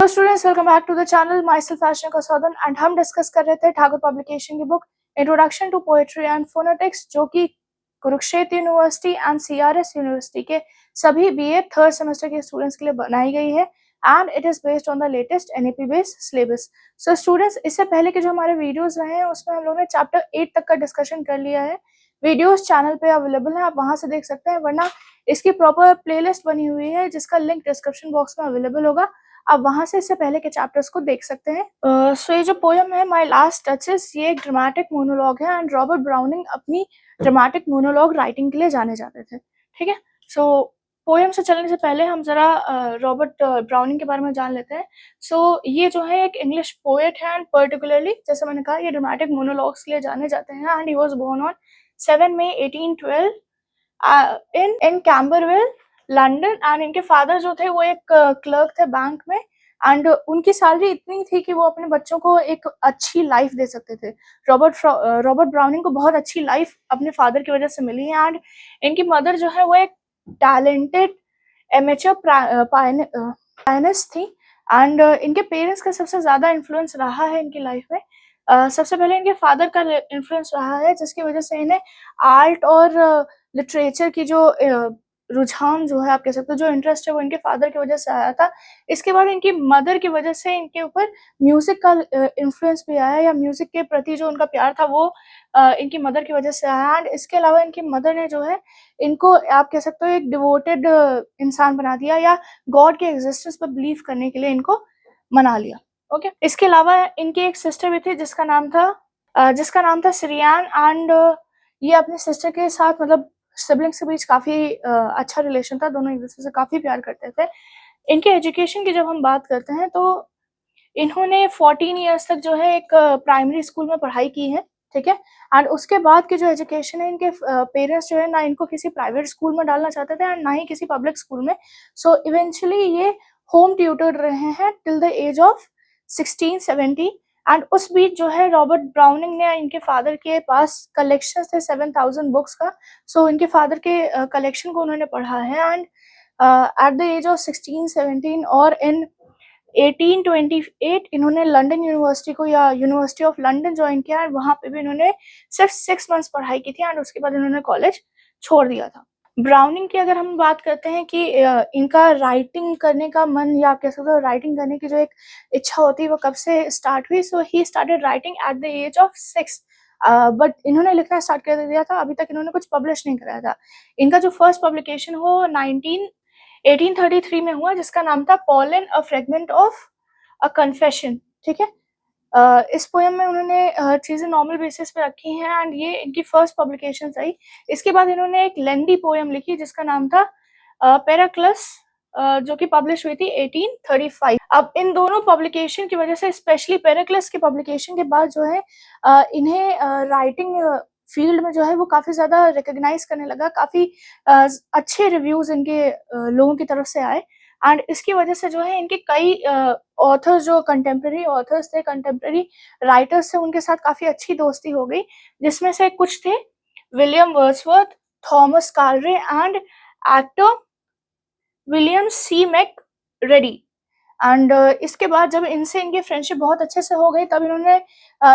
Hello students, welcome back to the channel. Myself Aashna कौसौदन and हम discuss कर रहे थे ठाकुर पब्लिकेशन की book introduction to poetry and phonetics, जो कि Kurukshetra university and CRS university के सभी बीए थर्ड सेमेस्टर के स्टूडेंट्स के लिए बनाई गई है and it is based on the latest NEP based syllabus. So students, इससे पहले के जो हमारे वीडियोस रहे हैं उसमें हम लोगों ने चैप्टर 8 तक का डिस्कशन कर लिया है। वीडियोस चैनल पे अवेलेबल है, आप वहां से देख सकते हैं, वरना इसकी प्रॉपर प्लेलिस्ट बनी हुई है जिसका लिंक डिस्क्रिप्शन बॉक्स में अवेलेबल होगा। आप वहां से इससे पहले के चैप्टर्स को देख सकते हैं। सो ये जो पोयम है माय लास्ट टचेस, ये एक ड्रामेटिक मोनोलॉग है एंड रॉबर्ट ब्राउनिंग अपनी ड्रामेटिक मोनोलॉग राइटिंग के लिए जाने जाते थे। ठीक है, सो पोयम से चलने से पहले हम जरा रॉबर्ट ब्राउनिंग के बारे में जान लेते हैं। सो ये जो है एक इंग्लिश पोएट है एंड पर्टिकुलरली, जैसे मैंने कहा, ये ड्रामेटिक मोनोलॉग्स के लिए जाने जाते हैं and he was born on 7 May 1812 in Camberwell, London. And इनके फादर जो थे वो एक क्लर्क थे बैंक में एंड उनकी सैलरी इतनी थी कि वो अपने बच्चों को एक अच्छी लाइफ दे सकते थे। रॉबर्ट ब्राउनिंग को बहुत अच्छी लाइफ अपने फादर की वजह से मिली है एंड इनकी मदर जो है वो एक टैलेंटेड एमेचर पायनिस्ट थी एंड इनके पेरेंट्स का सबसे ज्यादा इन्फ्लुएंस रहा है इनकी लाइफ में। सबसे पहले इनके फादर का इन्फ्लुएंस रहा है, जिसकी वजह से इन्हें आर्ट और लिटरेचर की जो रुझान जो है, आप कह सकते हो, जो इंटरेस्ट है, वो इनके फादर की वजह से आया था। इसके बाद इनकी मदर की वजह से इनके ऊपर म्यूजिक का इन्फ्लुएंस भी आया, या म्यूजिक के प्रति जो उनका प्यार था वो इनकी मदर की वजह से आया। एंड इसके अलावा इनकी मदर ने जो है इनको, आप कह सकते हो, एक डिवोटेड इंसान बना दिया, या गॉड के एग्जिस्टेंस पर बिलीव करने के लिए इनको मना लिया। ओके, इसके अलावा इनकी एक सिस्टर भी थी जिसका नाम था सिरियान एंड ये अपने सिस्टर के साथ, मतलब सिबलिंग्स के बीच काफी अच्छा रिलेशन था, दोनों एक दूसरे से काफी प्यार करते थे। इनके एजुकेशन की जब हम बात करते हैं तो इन्होंने 14 इयर्स तक जो है एक प्राइमरी स्कूल में पढ़ाई की है। ठीक है, एंड उसके बाद की जो एजुकेशन है, इनके पेरेंट्स जो है ना इनको किसी प्राइवेट स्कूल में डालना चाहते थे एंड ना ही किसी पब्लिक स्कूल में। सो इवेंचुअली ये होम ट्यूटर रहे हैं till the age of 16-17। And उस बीच जो है रॉबर्ट ब्राउनिंग ने, इनके फादर के पास कलेक्शन थे 7,000 बुक्स का। सो इनके फादर के कलेक्शन को उन्होंने पढ़ा है and at the age of 16-17 और इन 1828 इन्होंने लंदन यूनिवर्सिटी को, या यूनिवर्सिटी ऑफ लंदन, ज्वाइन किया एंड वहां पे भी इन्होंने सिर्फ 6 मंथ्स पढ़ाई की थी एंड उसके बाद इन्होंने कॉलेज छोड़ दिया था। ब्राउनिंग की अगर हम बात करते हैं कि इनका राइटिंग करने का मन, या आप कह सकते हो राइटिंग करने की जो एक इच्छा होती है, वो कब से स्टार्ट हुई। So he started writing at the age of 6, but इन्होंने लिखना स्टार्ट कर दिया था, अभी तक इन्होंने कुछ पब्लिश नहीं कराया था। इनका जो फर्स्ट पब्लिकेशन हो 1833 में हुआ, जिसका नाम था pollen a fragment of a confession. ठीक है, इस पोएम में उन्होंने चीजें नॉर्मल बेसिस पे रखी हैं एंड ये इनकी फर्स्ट पब्लिकेशन आई। इसके बाद इन्होंने एक लेंदी पोएम लिखी जिसका नाम था पेराक्लस, जो कि पब्लिश हुई थी 1835। अब इन दोनों पब्लिकेशन की वजह से, स्पेशली पेराक्लस के पब्लिकेशन के बाद जो है इन्हें राइटिंग फील्ड में जो है वो काफी ज्यादा रिकॉग्नाइज करने लगा, काफी अच्छे रिव्यूज इनके लोगों की तरफ से आए एंड इसकी वजह से जो है इनके कई ऑथर्स, जो कंटेम्प्रेरी ऑथर्स थे, कंटेम्प्रेरी राइटर्स थे, उनके साथ काफी अच्छी दोस्ती हो गई, जिसमें से कुछ थे William Wordsworth, Thomas Carlyle and actor William C Macready. And इसके बाद जब इनसे इनकी फ्रेंडशिप बहुत अच्छे से हो गई, तब इन्होंने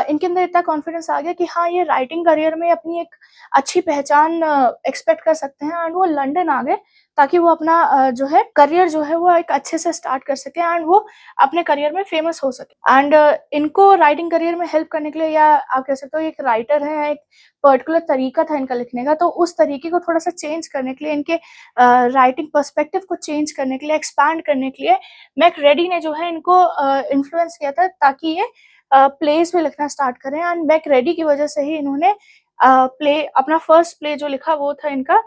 इनके अंदर इतना कॉन्फिडेंस आ गया कि हाँ, ये राइटिंग करियर में अपनी एक अच्छी पहचान एक्सपेक्ट कर सकते हैं एंड वो लंदन आ गए ताकि वो अपना जो है करियर जो है वो एक अच्छे से स्टार्ट कर सके एंड वो अपने करियर में फेमस हो सके। एंड इनको राइटिंग करियर में हेल्प करने के लिए, या आप कह सकते हो एक राइटर है, एक पर्टिकुलर तरीका था इनका लिखने का, तो उस तरीके को थोड़ा सा चेंज करने के लिए, इनके राइटिंग पर्सपेक्टिव को चेंज करने के लिए, एक्सपैंड करने के लिए मैक रेडी ने जो है इनको इन्फ्लुएंस किया था ताकि ये प्लेस में लिखना स्टार्ट करें। एंड मैक रेडी की वजह से ही इन्होंने अपना फर्स्ट प्ले जो लिखा वो था इनका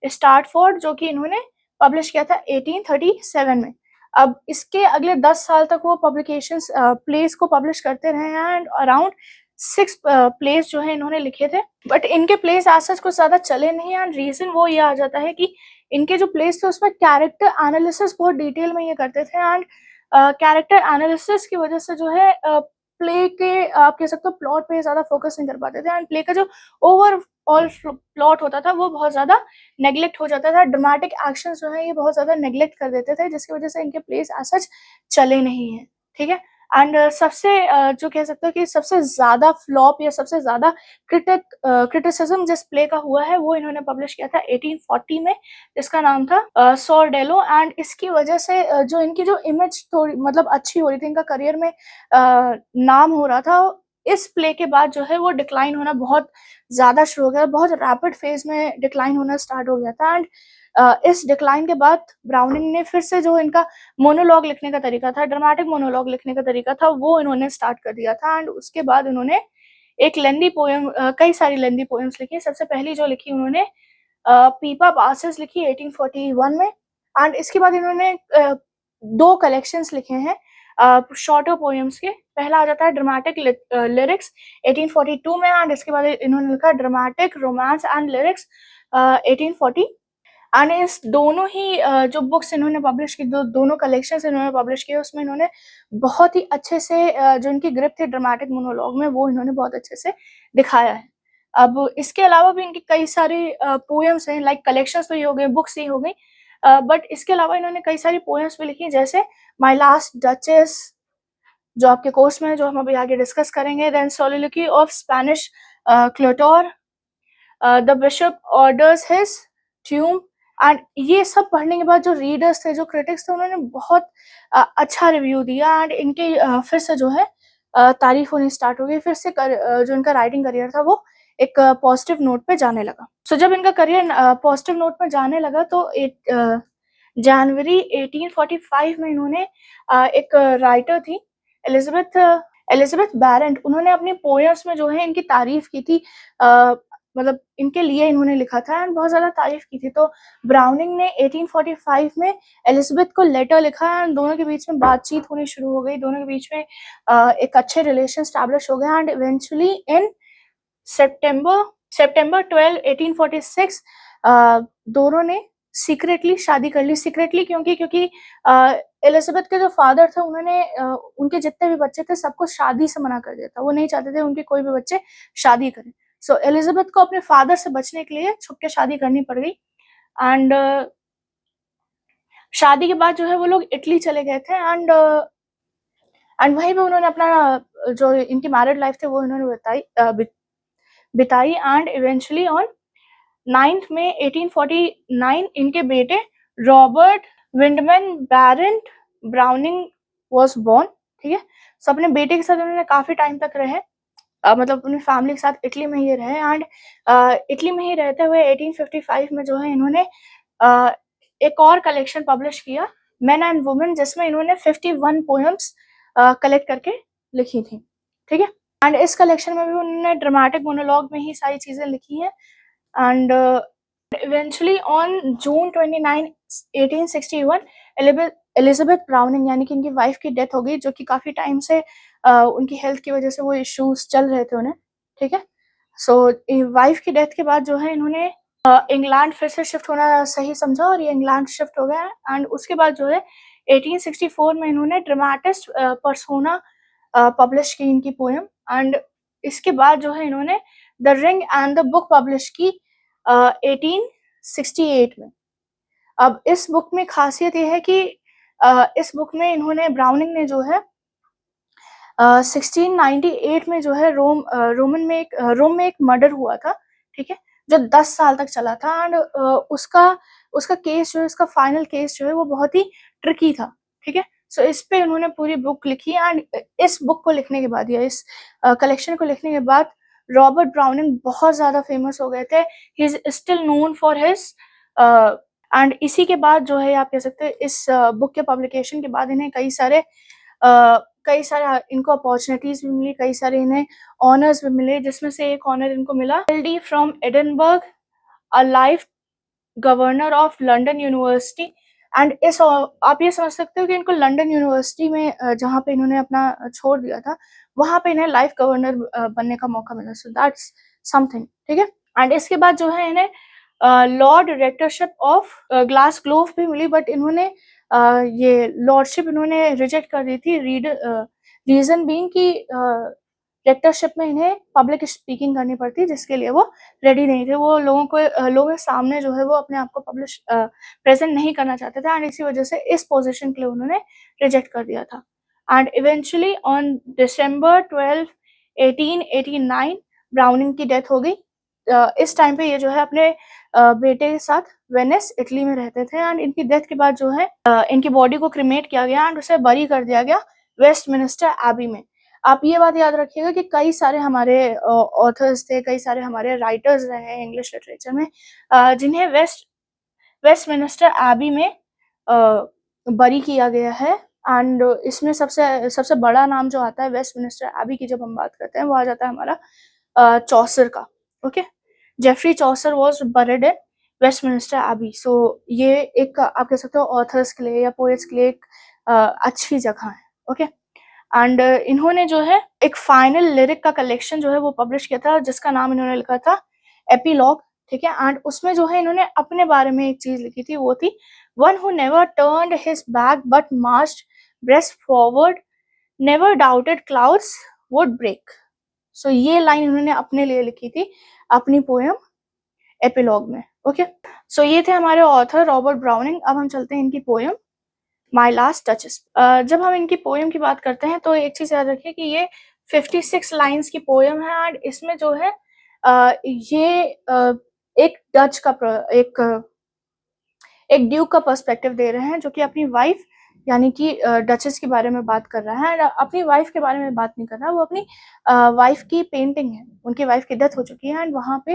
स्टार्टफोर्ड, जो कि इन्होंने पब्लिश किया था 1837 में। अब इसके अगले 10 साल तक वो पब्लिकेशंस प्लेस को पब्लिश करते रहे एंड अराउंड 6 प्लेस जो है इन्होंने लिखे थे, बट इनके प्लेस आज सच कुछ ज्यादा चले नहीं। एंड रीजन वो ये आ जाता है कि इनके जो प्लेस थे उसमें कैरेक्टर एनालिसिस बहुत डिटेल में ये करते थे एंड कैरेक्टर एनालिसिस की वजह से जो है प्ले के आप कह सकते हो प्लॉट पे ज़्यादा फोकस नहीं कर पाते थे, एंड प्ले का जो ओवरऑल प्लॉट होता था वो बहुत ज़्यादा नेग्लेक्ट हो जाता था। ड्रामेटिक एक्शन जो है ये बहुत ज़्यादा नेग्लेक्ट कर देते थे, जिसकी वजह से इनके प्लेस एज सच चले नहीं हैं, ठीक है। एंड सबसे जो कह सकते हो कि सबसे ज़्यादा फ्लॉप या सबसे ज़्यादा क्रिटिसिज्म जिस प्ले का हुआ है वो इन्होंने पब्लिश किया था 1840 में, जिसका नाम था सोरडेलो। एंड इसकी वजह से जो इनकी जो इमेज थोड़ी मतलब अच्छी हो रही थी, इनका करियर में नाम हो रहा था, इस प्ले के बाद जो है वो डिक्लाइन होना बहुत ज़्यादा शुरू हो गया, बहुत रैपिड फेज में डिक्लाइन होना स्टार्ट हो गया था। एंड इस डिक्लाइन के बाद ब्राउनिंग ने फिर से जो इनका मोनोलॉग लिखने का तरीका था, ड्रामेटिक मोनोलॉग लिखने का तरीका था, वो इन्होंने स्टार्ट कर दिया था। एंड उसके बाद इन्होंने एक लेंदी पोएम, कई सारी लेंदी पोएम्स लिखी। सबसे पहली जो लिखी उन्होंने पीपा पासेस लिखी 1841 में। एंड इसके बाद इन्होंने दो कलेक्शंस लिखे हैं शॉर्टर पोएम्स के। पहला आ जाता है ड्रामेटिक लिरिक्स 1842 में, एंड इसके बाद इन्होंने लिखा dramatic romance and lyrics 1840। And इस दोनों ही जो बुक्स इन्होंने पब्लिश की, दोनों कलेक्शंस इन्होंने पब्लिश किए, उसमें इन्होंने बहुत ही अच्छे से जो इनकी ग्रिप थी ड्रामेटिक मोनोलॉग में, वो इन्होंने बहुत अच्छे से दिखाया है। अब इसके अलावा भी इनकी कई सारी पोएम्स हैं, लाइक कलेक्शंस तो ये हो गए, बुक्स ही हो गई, बट इसके अलावा इन्होंने कई सारी पोएम्स भी लिखी, जैसे माई लास्ट डचेस जो आपके कोर्स में है, जो हम अभी आगे डिस्कस करेंगे। Then soliloquy of Spanish cloister, the bishop orders his tomb. And ये सब पढ़ने के बाद जो रीडर्स थे, जो क्रिटिक्स थे, उन्होंने बहुत अच्छा रिव्यू दिया, एंड इनके फिर से जो है तारीफ होनी स्टार्ट हो गई। फिर से जो इनका राइटिंग करियर था वो एक पॉजिटिव नोट पे जाने लगा। सो जब इनका करियर पॉजिटिव नोट पे जाने लगा तो जनवरी 1845 में इन्होंने एक राइटर थी एलिजाबेथ बैरेंट, उन्होंने अपनी पोएम्स में जो है इनकी तारीफ की थी, मतलब इनके लिए इन्होंने लिखा था एंड बहुत ज़्यादा तारीफ की थी। तो ब्राउनिंग ने 1845 में एलिजाबेथ को लेटर लिखा एंड दोनों के बीच में बातचीत होनी शुरू हो गई, दोनों के बीच में एक अच्छे रिलेशन स्टैब्लिश हो गए। एंड इवेंचुअली इन सितंबर 12, 1846 दोनों ने सीक्रेटली शादी कर ली। सीक्रेटली क्योंकि एलिजाबेथ के जो फादर थे, उन्होंने उनके जितने भी बच्चे थे सबको शादी से मना कर दिया था। वो नहीं चाहते थे उनके कोई भी बच्चे शादी करें। सो एलिजाबेथ को अपने फादर से बचने के लिए छुप के शादी करनी पड़ गई। एंड शादी के बाद जो है वो लोग इटली चले गए थे, एंड वहीं पे उन्होंने अपना जो इनकी मैरिड लाइफ थी वो इन्होंने बिताई। एंड इवेंचुअली ऑन 9 मई 1849 इनके बेटे रॉबर्ट विंडमैन बैरेंट ब्राउनिंग वॉज बॉर्न, ठीक है। सो अपने बेटे के साथ उन्होंने काफी टाइम तक रहे, मतलब अपनी फैमिली के साथ इटली में ही रहे। एंड इटली में ही रहते हुए 1855 में जो है इन्होंने एक और कलेक्शन पब्लिश किया, मेन एंड वुमेन, जिसमें इन्होंने 51 पोएम्स कलेक्ट करके लिखी थी, ठीक है। एंड इस कलेक्शन में भी उन्होंने ड्रामेटिक मोनोलॉग में ही सारी चीजें लिखी हैं। And eventually on June 29, 1861 Elizabeth browning यानी कि इनकी वाइफ की डेथ हो गई, जो कि काफी टाइम से उनकी हेल्थ की वजह से वो इश्यूज चल रहे थे उन्हें, ठीक है। सो वाइफ की डेथ के बाद जो है इन्होंने इंग्लैंड फिर से शिफ्ट होना सही समझा और ये इंग्लैंड शिफ्ट हो गया। एंड उसके बाद जो है 1864 में इन्होंने ड्रामेटिस्ट पर्सोना पब्लिश की इनकी पोएम। एंड इसके बाद जो है इन्होंने the ring and the book publish की 1868 में। अब इस बुक में खासियत ये है कि इस बुक में इन्होंने ब्राउनिंग ने जो है 1698 में जो है रोम में एक मर्डर हुआ था, ठीक है, जो 10 साल तक चला था। एंड उसका केस जो है, इसका फाइनल केस जो है वो बहुत ही ट्रिकी था, ठीक है। सो इस पे उन्होंने पूरी बुक लिखी। एंड इस बुक को लिखने के बाद या इस कलेक्शन को लिखने के बाद रॉबर्ट ब्राउनिंग बहुत ज्यादा फेमस हो गए थे। He is still known for his and इसी के बाद जो है आप कह सकते हैं इस बुक के पब्लिकेशन के बाद इन्हें कई सारे इनको अपॉर्चुनिटीज भी मिली, कई सारे इन्हें ऑनर्स भी मिले, जिसमें से एक ऑनर इनको मिला LD from Edinburgh, a life governor of London university. And इस आप ये समझ सकते हो कि इनको लंदन यूनिवर्सिटी में जहाँ पे इन्होंने अपना छोड़ दिया था, वहां पे इन्हें लाइफ गवर्नर बनने का मौका मिला। सो दैट्स समथिंग, ठीक है। एंड इसके बाद जो है इन्हें lord directorship of glass glove भी मिली, बट इन्होंने ये लॉर्डशिप इन्होंने रिजेक्ट कर दी थी रीजन बीइंग कि लेक्चरशिप में इन्हें पब्लिक स्पीकिंग करनी पड़ती, जिसके लिए वो रेडी नहीं थे। वो लोगों के सामने जो है वो अपने आप को प्रेजेंट नहीं करना चाहते थे, एंड इसी वजह से इस पोजीशन के लिए उन्होंने रिजेक्ट कर दिया था। And eventually on December 12, 1889 browning की डेथ हो गई। इस टाइम पे ये जो है अपने बेटे के साथ वेनिस इटली में रहते थे, एंड इनकी डेथ के बाद जो है इनकी बॉडी को क्रिमेट किया गया एंड उसे बरी कर दिया गया वेस्टमिनिस्टर एबी में। आप ये बात याद रखिएगा कि कई सारे हमारे ऑथर्स थे, कई सारे हमारे राइटर्स रहे हैं इंग्लिश लिटरेचर में, जिन्हें वेस्टमिनिस्टर एबी में बरी किया गया है। एंड इसमें सबसे सबसे बड़ा नाम जो आता है वेस्टमिनिस्टर एबी की, जब हम बात करते हैं, वो आ जाता है हमारा चौसर का। Okay, Geoffrey Chaucer was buried in Westminster Abbey. So ये एक आप कह सकते हो ऑथर्स के लिए या पोएट्स के लिए एक अच्छी जगह है। ओके, एंड इन्होंने जो है एक फाइनल लिरिक का कलेक्शन जो है वो पब्लिश किया था, जिसका नाम इन्होंने लिखा था एपीलॉग। ठीक है, एंड उसमें जो है इन्होंने अपने बारे में एक चीज लिखी थी, वो थी one who never turned his back but marched breast forward, never doubted clouds would break. So ये लाइन इन्होंने अपने लिए लिखी थी अपनी पोएम एपीलॉग में। ओके, सो ये थे हमारे ऑथर रॉबर्ट ब्राउनिंग। अब हम चलते हैं इनकी पोएम माई लास्ट टचेस। जब हम इनकी पोएम की बात करते हैं तो एक चीज याद रखिए कि ये 56 लाइन्स की पोएम है, एंड इसमें जो है ये एक डच का एक ड्यूक का पर्सपेक्टिव दे रहे हैं, जो कि अपनी वाइफ यानी कि डचेस के बारे में बात कर रहा है। एंड अपनी वाइफ के बारे में बात नहीं कर रहा, वो अपनी वाइफ की पेंटिंग है। उनकी वाइफ की डेथ हो चुकी है, एंड वहाँ पे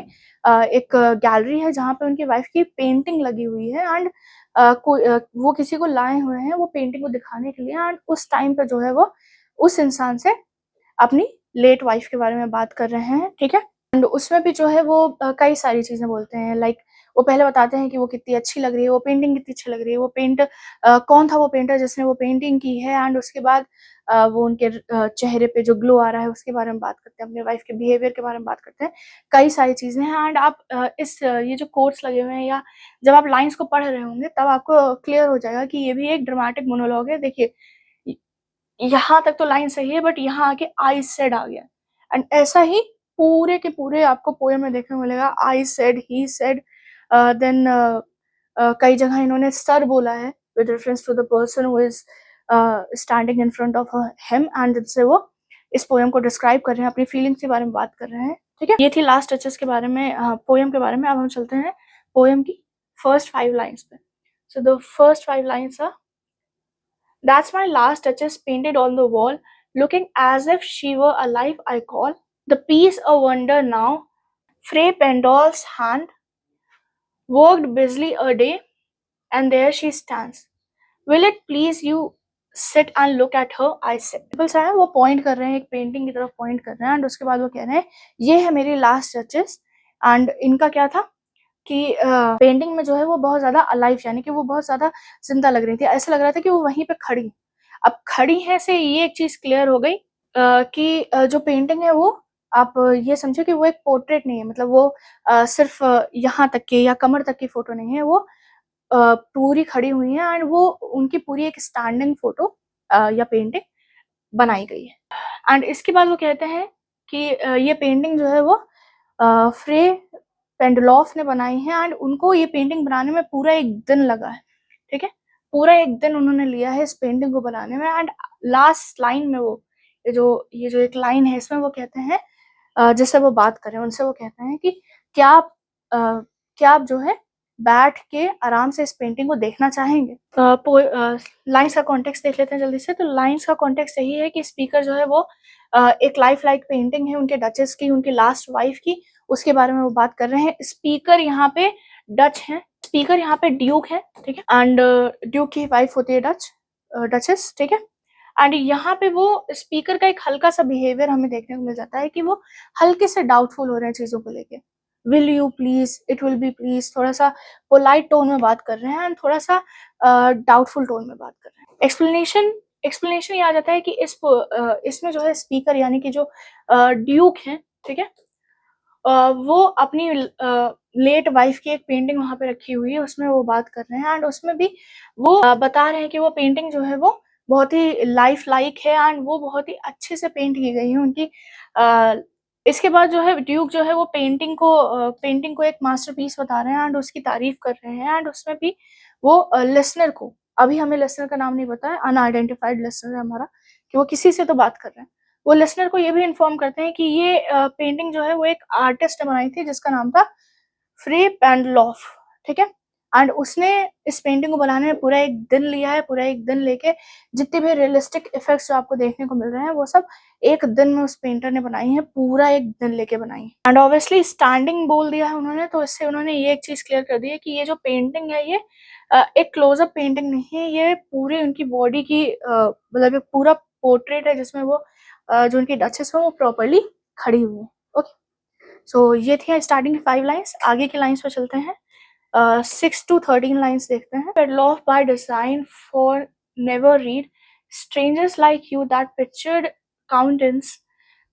एक गैलरी है जहाँ पे उनकी वाइफ की पेंटिंग लगी हुई है, एंड वो किसी को लाए हुए हैं वो पेंटिंग को दिखाने के लिए। एंड उस टाइम पे जो है वो उस इंसान से अपनी लेट वाइफ के बारे में बात कर रहे हैं। ठीक है, एंड उसमें भी जो है वो कई सारी चीजें बोलते हैं, लाइक वो पहले बताते हैं कि वो कितनी अच्छी लग रही है, वो पेंटिंग कितनी अच्छी लग रही है, वो कौन था वो पेंटर जिसने वो पेंटिंग की है, एंड उसके बाद वो उनके चेहरे पे जो ग्लो आ रहा है उसके बारे में बात करते हैं, अपने वाइफ के बिहेवियर के बारे में बात करते हैं, कई सारी चीजें हैं। एंड आप ये जो कोट्स लगे हुए हैं या जब आप लाइन्स को पढ़ रहे होंगे तब आपको क्लियर हो जाएगा कि ये भी एक ड्रामेटिक मोनोलॉग है। देखिए, यहाँ तक तो लाइन सही है, बट यहाँ आके आई सेड आ गया, एंड ऐसा ही पूरे के पूरे आपको पोएम में देखने को मिलेगा। I said, he said, then कई जगह इन्होंने सर बोला है with reference to the person who is standing in front of him, and जिससे वो इस पोएम को डिस्क्राइब कर रहे हैं, अपनी फीलिंग्स के बारे में बात कर रहे हैं। ठीक है, ये थी लास्ट टचेस के बारे में, पोएम के बारे में। अब हम चलते हैं पोएम की फर्स्ट 5 लाइन्स पे। So the first 5 lines are, that's my last touches painted on the wall, looking as if she were alive. I call the piece a wonder now. Frey Pendle's hand worked busily a day, and there she stands. Will it please you sit and look at her? I said. People है वो point कर रहे हैं, एक painting की तरफ point कर रहे हैं, एंड उसके बाद वो कह रहे हैं ये है मेरी लास्ट टचेस। एंड इनका क्या था कि पेंटिंग में जो है वो बहुत ज्यादा अलाइव, यानी कि वो बहुत ज्यादा जिंदा लग रही थी, ऐसा लग रहा था कि वो वहीं पे खड़ी। अब खड़ी है से ये एक चीज क्लियर हो गई कि जो पेंटिंग है वो आप ये समझो कि वो एक पोर्ट्रेट नहीं है, मतलब वो सिर्फ यहाँ तक के या कमर तक की फोटो नहीं है, वो पूरी खड़ी हुई है, एंड वो उनकी पूरी एक स्टैंडिंग फोटो या पेंटिंग बनाई गई है। एंड इसके बाद वो कहते हैं कि ये पेंटिंग जो है वो फ्रे पेंडलॉफ ने बनाई है, एंड उनको ये पेंटिंग बनाने में पूरा एक दिन लगा है। ठीक है, पूरा एक दिन उन्होंने लिया है इस पेंटिंग को बनाने में। एंड लास्ट लाइन में वो ये जो एक लाइन है इसमें वो कहते हैं जिससे वो बात कर रहे हैं उनसे, वो कहते हैं कि क्या आप जो है बैठ के आराम से इस पेंटिंग को देखना चाहेंगे। लाइंस का कॉन्टेक्स्ट देख लेते हैं जल्दी से। तो लाइंस का कॉन्टेक्स्ट यही है कि स्पीकर जो है वो एक लाइफ लाइक पेंटिंग है उनके डचेस की, उनकी लास्ट वाइफ की, उसके बारे में वो बात कर रहे हैं। स्पीकर यहाँ पे डच है, स्पीकर यहाँ पे ड्यूक है। ठीक है, एंड ड्यूक की वाइफ होती है डचेस। ठीक है, एंड यहाँ पे वो स्पीकर का एक हल्का सा बिहेवियर हमें देखने को मिल जाता है कि वो हल्के से डाउटफुल हो रहे हैं चीजों को लेके। Will you please, it will be please, थोड़ा सा पोलाइट टोन में बात कर रहे हैं, एंड थोड़ा सा डाउटफुल टोन में बात कर रहे हैं। एक्सप्लेनेशन ये आ जाता है कि इसमें जो है स्पीकर यानी कि जो ड्यूक है, ठीक है, वो अपनी लेट वाइफ की एक पेंटिंग वहां पे रखी हुई है, उसमें वो बात कर रहे हैं, एंड उसमें भी वो बता रहे हैं कि वो पेंटिंग जो है वो बहुत ही लाइफ लाइक है एंड वो बहुत ही अच्छे से पेंट की गई है उनकी। इसके बाद जो है ड्यूक जो है वो पेंटिंग को एक मास्टरपीस बता रहे हैं एंड उसकी तारीफ कर रहे हैं एंड उसमें भी वो लिसनर को, अभी हमें लिसनर का नाम नहीं पता है, अनआइडेंटिफाइड लिसनर है हमारा, कि वो किसी से तो बात कर रहे हैं। वो लिसनर को ये भी इन्फॉर्म करते हैं कि ये पेंटिंग जो है वो एक आर्टिस्ट ने बनाई थी जिसका नाम था फ्रे पेंडलॉफ, ठीक है। एंड उसने इस पेंटिंग को बनाने में पूरा एक दिन लिया है। पूरा एक दिन लेके जितने भी रियलिस्टिक इफेक्ट्स जो आपको देखने को मिल रहे हैं वो सब एक दिन में उस पेंटर ने बनाई है, पूरा एक दिन लेके बनाई है। एंड ऑब्वियसली स्टैंडिंग बोल दिया है उन्होंने, तो इससे उन्होंने ये एक चीज क्लियर कर दी है कि ये जो पेंटिंग है ये एक क्लोजअप पेंटिंग नहीं है, ये पूरी उनकी बॉडी की मतलब एक पूरा पोर्ट्रेट है जिसमें वो जो उनकी डचेस है वो प्रॉपरली खड़ी हुई है। ओके, सो ये थी स्टार्टिंग की 5 लाइन्स। आगे की लाइन्स पे चलते हैं। 6 to 13 लाइन्स देखते हैं। Love by design for never read strangers like you that pictured countenance,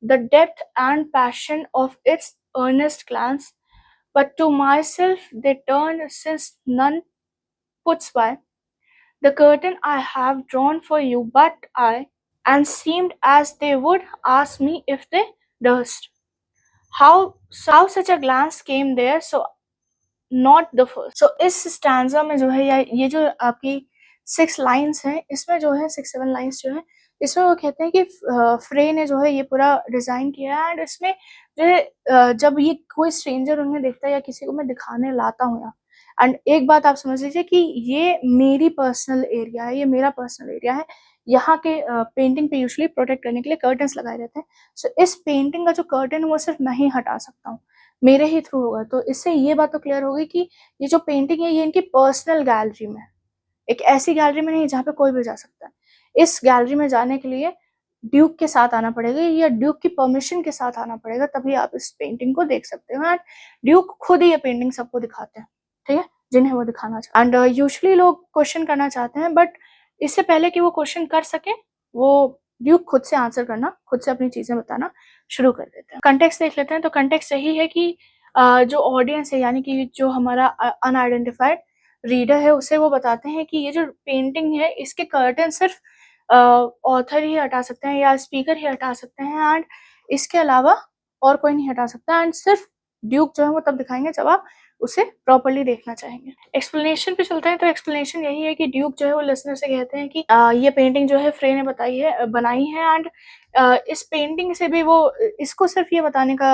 the depth and passion of its earnest glance, but to myself they turned since none puts by the curtain I have drawn for you, but I, and seemed as they would ask me if they durst. How such a glance came there, so not the first. So इस stanza में जो है या ये जो आपकी 6 lines हैं, इसमें जो है 6-7 लाइन्स जो है इसमें वो कहते हैं कि फ्रे ने जो है ये पूरा डिजाइन किया है एंड इसमें जो है जब ये कोई स्ट्रेंजर उन्हें देखता है या किसी को मैं दिखाने लाता हूँ यहाँ, एंड एक बात आप समझ लीजिए कि ये मेरी पर्सनल एरिया है, ये मेरा पर्सनल एरिया है। यहाँ के पेंटिंग पे यूजुअली प्रोटेक्ट करने के लिए कर्टन्स लगाए रहते हैं। सो इस पेंटिंग का जो कर्टन है वो सिर्फ मैं ही हटा सकता हूँ, मेरे ही थ्रू होगा। तो इससे ये बात तो क्लियर होगी कि ये जो पेंटिंग है ये इनकी पर्सनल गैलरी में, एक ऐसी गैलरी में नहीं जहाँ पे कोई भी जा सकता है। इस गैलरी में जाने के लिए ड्यूक के साथ आना पड़ेगा या ड्यूक की परमिशन के साथ आना पड़ेगा, तभी आप इस पेंटिंग को देख सकते हो। एंड ड्यूक खुद ही ये पेंटिंग सबको दिखाते हैं, ठीक है, जिन्हें वो दिखाना चाहते हैं। एंड यूजुअली लोग क्वेश्चन करना चाहते हैं, बट इससे पहले कि वो क्वेश्चन कर सके वो ड्यूक खुद से आंसर करना, खुद से अपनी चीजें बताना शुरू कर देते हैं। कंटेक्स्ट देख लेते हैं। तो कंटेक्स्ट यही है कि जो ऑडियंस है यानी कि जो हमारा अनआइडेंटिफाइड रीडर है उसे वो बताते हैं कि ये जो पेंटिंग है इसके कर्टन सिर्फ ऑथर ही हटा सकते हैं या स्पीकर ही हटा सकते हैं एंड इसके अलावा और कोई नहीं हटा सकता। एंड सिर्फ ड्यूक जो है वो तब दिखाएंगे जब आप उसे प्रॉपर्ली देखना चाहेंगे। एक्सप्लेनेशन पे चलते हैं। तो एक्सप्लेनेशन यही है कि ड्यूक जो है वो लिसनर से कहते हैं कि ये पेंटिंग जो है फ्रे ने बनाई है एंड इस पेंटिंग से भी वो इसको सिर्फ ये बताने का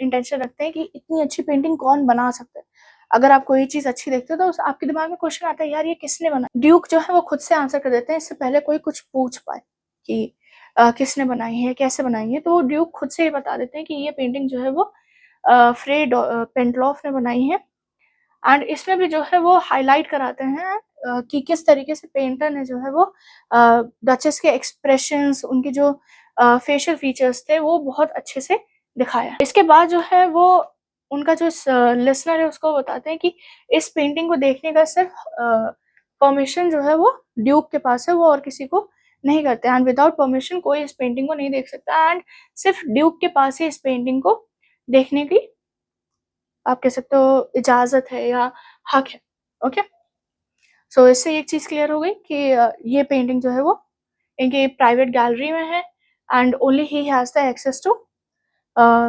इंटेंशन रखते हैं कि इतनी अच्छी पेंटिंग कौन बना सकता है। अगर आप कोई चीज अच्छी देखते हो तो आपके दिमाग में क्वेश्चन आता है यार ये किसने बनाई। ड्यूक जो है वो खुद से आंसर कर देते हैं इससे पहले कोई कुछ पूछ पाए कि किसने बनाई है, कैसे बनाई है। तो वो ड्यूक खुद से ही बता देते हैं कि ये पेंटिंग जो है वो फ्रे पेंटलॉफ ने बनाई है। एंड इसमें भी जो है वो हाईलाइट कराते हैं कि किस तरीके से पेंटर ने जो है वो डचेस के एक्सप्रेशंस, उनके जो फेशियल फीचर्स थे वो बहुत अच्छे से दिखाया। इसके बाद जो है वो उनका जो लिसनर है उसको बताते हैं कि इस पेंटिंग को देखने का सिर्फ परमिशन जो है वो ड्यूक के पास है, वो और किसी को नहीं करते। एंड विदाउट परमिशन कोई इस पेंटिंग को नहीं देख सकता एंड सिर्फ ड्यूक के पास ही इस पेंटिंग को देखने की आप कह सकते हो इजाजत है या हक है। ओके, सो इससे एक चीज क्लियर हो गई कि ये पेंटिंग जो है वो इनकी प्राइवेट गैलरी में है and only he has the access to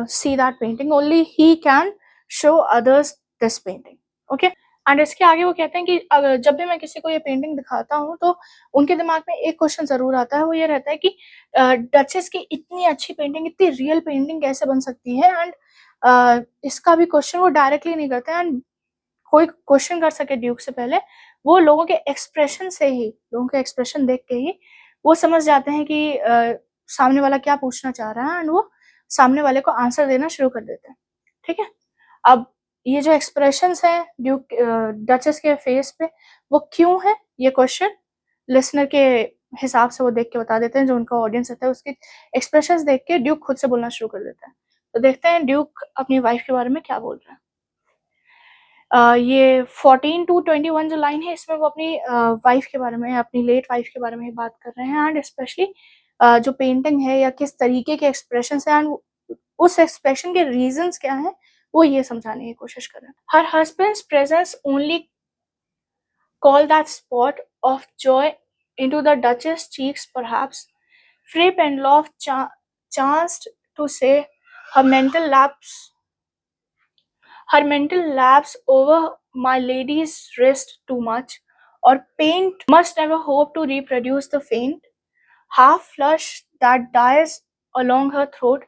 see that painting, only he can show others this painting. Okay, and इसके आगे वो कहते हैं कि अगर जब भी मैं किसी को ये पेंटिंग दिखाता हूँ तो उनके दिमाग में एक क्वेश्चन जरूर आता है, वो ये रहता है कि डचेस की इतनी अच्छी पेंटिंग, इतनी रियल पेंटिंग कैसे बन सकती है। एंड इसका भी क्वेश्चन वो डायरेक्टली नहीं करते एंड कोई क्वेश्चन कर सके ड्यूक से पहले वो लोगों के एक्सप्रेशन से ही, लोगों के एक्सप्रेशन देख के ही वो समझ जाते हैं कि सामने वाला क्या पूछना चाह रहा है एंड वो सामने वाले को आंसर देना शुरू कर देते हैं। ठीक है, अब ये जो एक्सप्रेशंस हैं ड्यूक डचेस के फेस पे वो क्यों है, ये क्वेश्चन लिसनर के हिसाब से वो देख के बता देते हैं। जो उनका ऑडियंस रहता है उसके एक्सप्रेशंस देख के ड्यूक खुद से बोलना शुरू कर देता है। तो देखते हैं ड्यूक अपनी वाइफ के बारे में क्या बोल रहा है। ये 14 to 21 जो लाइन है इसमें वो अपनी वाइफ के बारे में, अपनी लेट वाइफ के बारे में बात कर रहे हैं एंड स्पेशली जो पेंटिंग है या किस तरीके के एक्सप्रेशन है एंड उस एक्सप्रेशन के रीजंस क्या हैं वो ये समझाने की कोशिश कर रहे हैं। Her husband's presence only call that spot of Joy into the Duchess' cheeks perhaps. Frey Penloff chanced to say her mental lapse over my lady's wrist too much, or paint must never hope to reproduce the faint half flush that dies along her throat.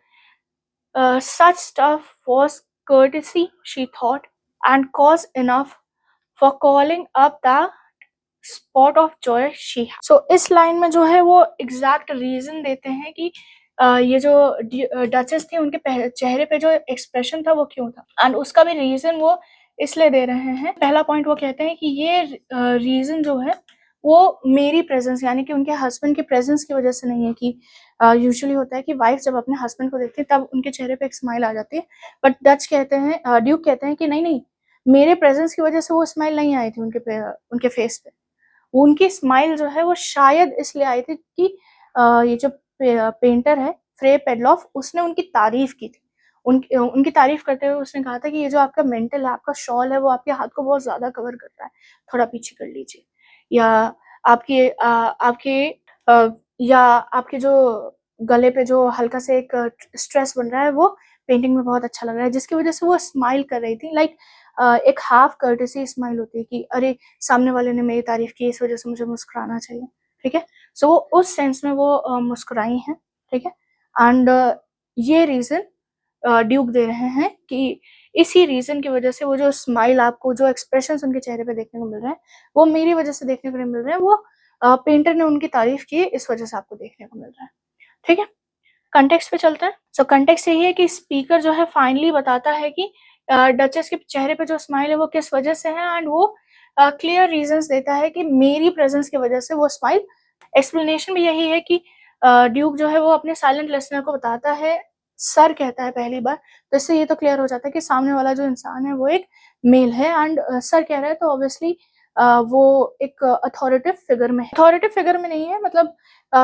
Such stuff was courtesy, she thought, and cause enough for calling up the spot of joy she had. So इस line में जो है वो exact reason देते हैं कि ये जो डचेस थी उनके चेहरे पे जो एक्सप्रेशन था वो क्यों था, एंड उसका भी रीजन वो इसलिए दे रहे हैं। पहला पॉइंट वो कहते हैं कि ये रीजन जो है वो मेरी प्रेजेंस यानी कि उनके हस्बैंड की प्रेजेंस की वजह से नहीं है कि यूजुअली होता है कि वाइफ जब अपने हस्बैंड को देखती है तब उनके चेहरे पे एक स्माइल आ जाती है, बट डच कहते हैं, ड्यूक कहते हैं कि नहीं नहीं, मेरे प्रेजेंस की वजह से वो स्माइल नहीं आई थी उनके फेस पे। उनकी स्माइल जो है वो शायद इसलिए आई थी कि ये जो पेंटर है फ्रे पेडलॉफ, उसने उनकी तारीफ की थी। उनकी तारीफ करते हुए उसने कहा था कि ये जो आपका मेंटल है, आपका शॉल है, वो आपके हाथ को बहुत ज्यादा कवर कर रहा है, थोड़ा पीछे कर लीजिए, या आपके जो गले पे जो हल्का से एक स्ट्रेस बन रहा है वो पेंटिंग में बहुत अच्छा लग रहा है, जिसकी वजह से वो स्माइल कर रही थी। लाइक एक हाफ कर्टेसी स्माइल होती है कि अरे सामने वाले ने मेरी तारीफ की, इस वजह से मुझे मुस्कुराना चाहिए, ठीक है। सो उस सेंस में वो मुस्कुराई हैं, ठीक है। एंड ये रीजन ड्यूक दे रहे हैं कि इसी रीजन की वजह से वो जो स्माइल आपको, जो एक्सप्रेशंस उनके चेहरे पे देखने को मिल रहे हैं, वो मेरी वजह से देखने को नहीं मिल रहे हैं, वो पेंटर ने उनकी तारीफ की है, इस वजह से आपको देखने को मिल रहा है, ठीक है। कंटेक्स्ट पे चलते हैं। सो कंटेक्स्ट यही है कि स्पीकर जो है फाइनली बताता है कि डचेस के चेहरे पे जो स्माइल है वो किस वजह से है, एंड वो क्लियर रीजंस देता है कि मेरी प्रेजेंस की वजह से वो स्माइल। एक्सप्लेनेशन भी यही है कि ड्यूक जो है वो अपने साइलेंट लिसनर को बताता है, सर कहता है पहली बार, तो इससे ये तो क्लियर हो जाता है कि सामने वाला जो इंसान है वो एक मेल है, एंड सर कह रहा है, तो ऑब्वियसली वो एक अथॉरिटिव फिगर में नहीं है, मतलब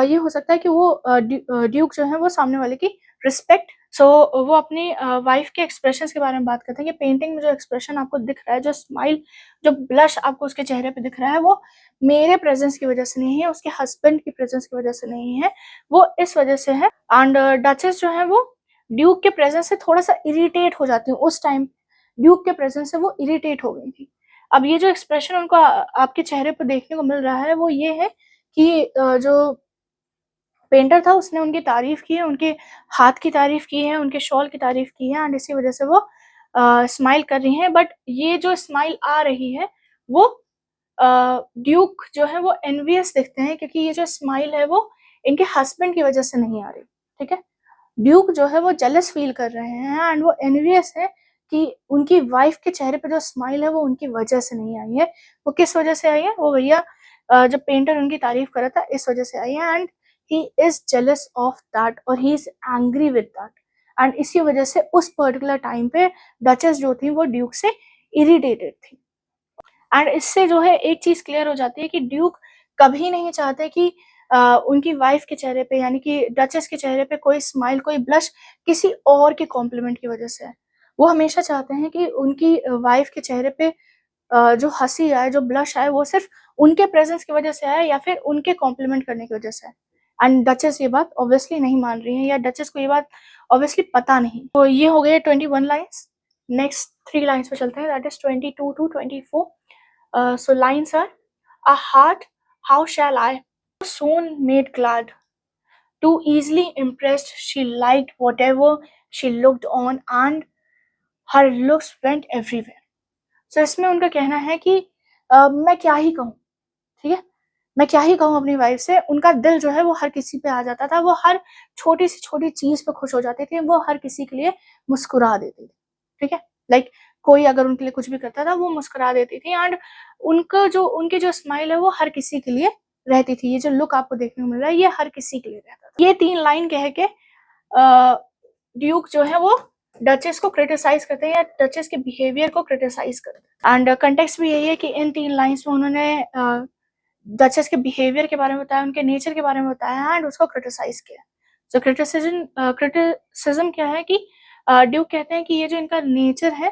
ये हो सकता है कि वो ड्यूक जो है वो सामने वाले की रिस्पेक्ट। सो वो अपनी वाइफ के एक्सप्रेशंस के बारे में बात करते हैं कि पेंटिंग में जो एक्सप्रेशन आपको दिख रहा है, जो स्माइल, जो ब्लश आपको उसके चेहरे पे दिख रहा है, वो मेरे प्रेजेंस की वजह से नहीं है, उसके हस्बैंड की प्रेजेंस की वजह से नहीं है, वो इस वजह से है। एंड डचेस जो है वो ड्यूक के प्रेजेंस से थोड़ा सा इरिटेट हो जाती है, उस टाइम ड्यूक के प्रेजेंस से वो इरिटेट हो गई थी। अब ये जो एक्सप्रेशन उनको आपके चेहरे पर देखने को मिल रहा है वो ये है कि जो पेंटर था उसने उनकी तारीफ की है, उनके हाथ की तारीफ की है, उनके शॉल की तारीफ की है, एंड इसी वजह से वो स्माइल कर रही हैं। बट ये जो स्माइल आ रही है वो ड्यूक जो है वो एनवियस दिखते हैं, क्योंकि ये जो स्माइल है वो इनके हस्बैंड की वजह से नहीं आ रही, ठीक है। ड्यूक जो है वो जेलस फील कर रहे हैं एंड वो एनवियस है कि उनकी वाइफ के चेहरे पे जो स्माइल है वो उनकी वजह से नहीं आई है। वो किस वजह से आई है, वो भैया जब पेंटर उनकी तारीफ कर रहा था इस वजह से आई है, and he is jealous of that, और he is angry with that, and इसी वजह से उस पर्टिकुलर टाइम पे डचेस जो थी वो ड्यूक से इरिटेटेड थी। एंड इससे जो है एक चीज क्लियर हो जाती है कि ड्यूक कभी नहीं चाहते कि उनकी वाइफ के चेहरे पे यानी कि डचेस के चेहरे पे कोई स्माइल, कोई ब्लश किसी और के कॉम्प्लीमेंट की वजह से है। वो हमेशा चाहते हैं कि उनकी वाइफ के चेहरे पे जो हंसी आए, जो ब्लश आए, वो सिर्फ उनके प्रेजेंस की वजह से आए या फिर उनके कॉम्प्लीमेंट करने की वजह से आए। एंड डचेस ये बात ऑब्वियसली नहीं मान रही है, या डचेस को ये बात ऑब्वियसली पता नहीं। तो ये हो गए 21 लाइन्स। नेक्स्ट 3 लाइन्स पे चलते हैं, that is 22 to 24। So lines are, a heart, how shall I, soon made glad, too easily impressed, she liked whatever she looked on, and her looks went everywhere. So इसमें उनका कहना है कि मैं क्या ही कहूँ, ठीक है, मैं क्या ही कहूँ अपनी वाइफ से, उनका दिल जो है वो हर किसी पे आ जाता था, वो हर छोटी सी छोटी चीज पे खुश हो जाती थी, वो हर किसी के लिए मुस्कुरा देती थी, ठीक है। लाइक कोई अगर उनके लिए कुछ भी करता था वो मुस्कुरा देती थी, एंड उनकी जो स्माइल है वो हर किसी के लिए रहती थी। ये जो लुक आपको देखने को मिल रहा है ये हर किसी के लिए रहता था। ये 3 लाइन कह के ड्यूक जो है वो डचेस को क्रिटिसाइज करते हैं या डचेस के बिहेवियर को क्रिटिसाइज करते हैं। एंड कंटेक्स्ट भी यही है कि इन 3 लाइन्स में उन्होंने डचेस के बिहेवियर के बारे में बताया, उनके नेचर के बारे में बताया, एंड उसको क्रिटिसाइज किया। सो क्रिटिसिज्म क्या है कि ड्यूक कहते हैं कि ये जो इनका नेचर है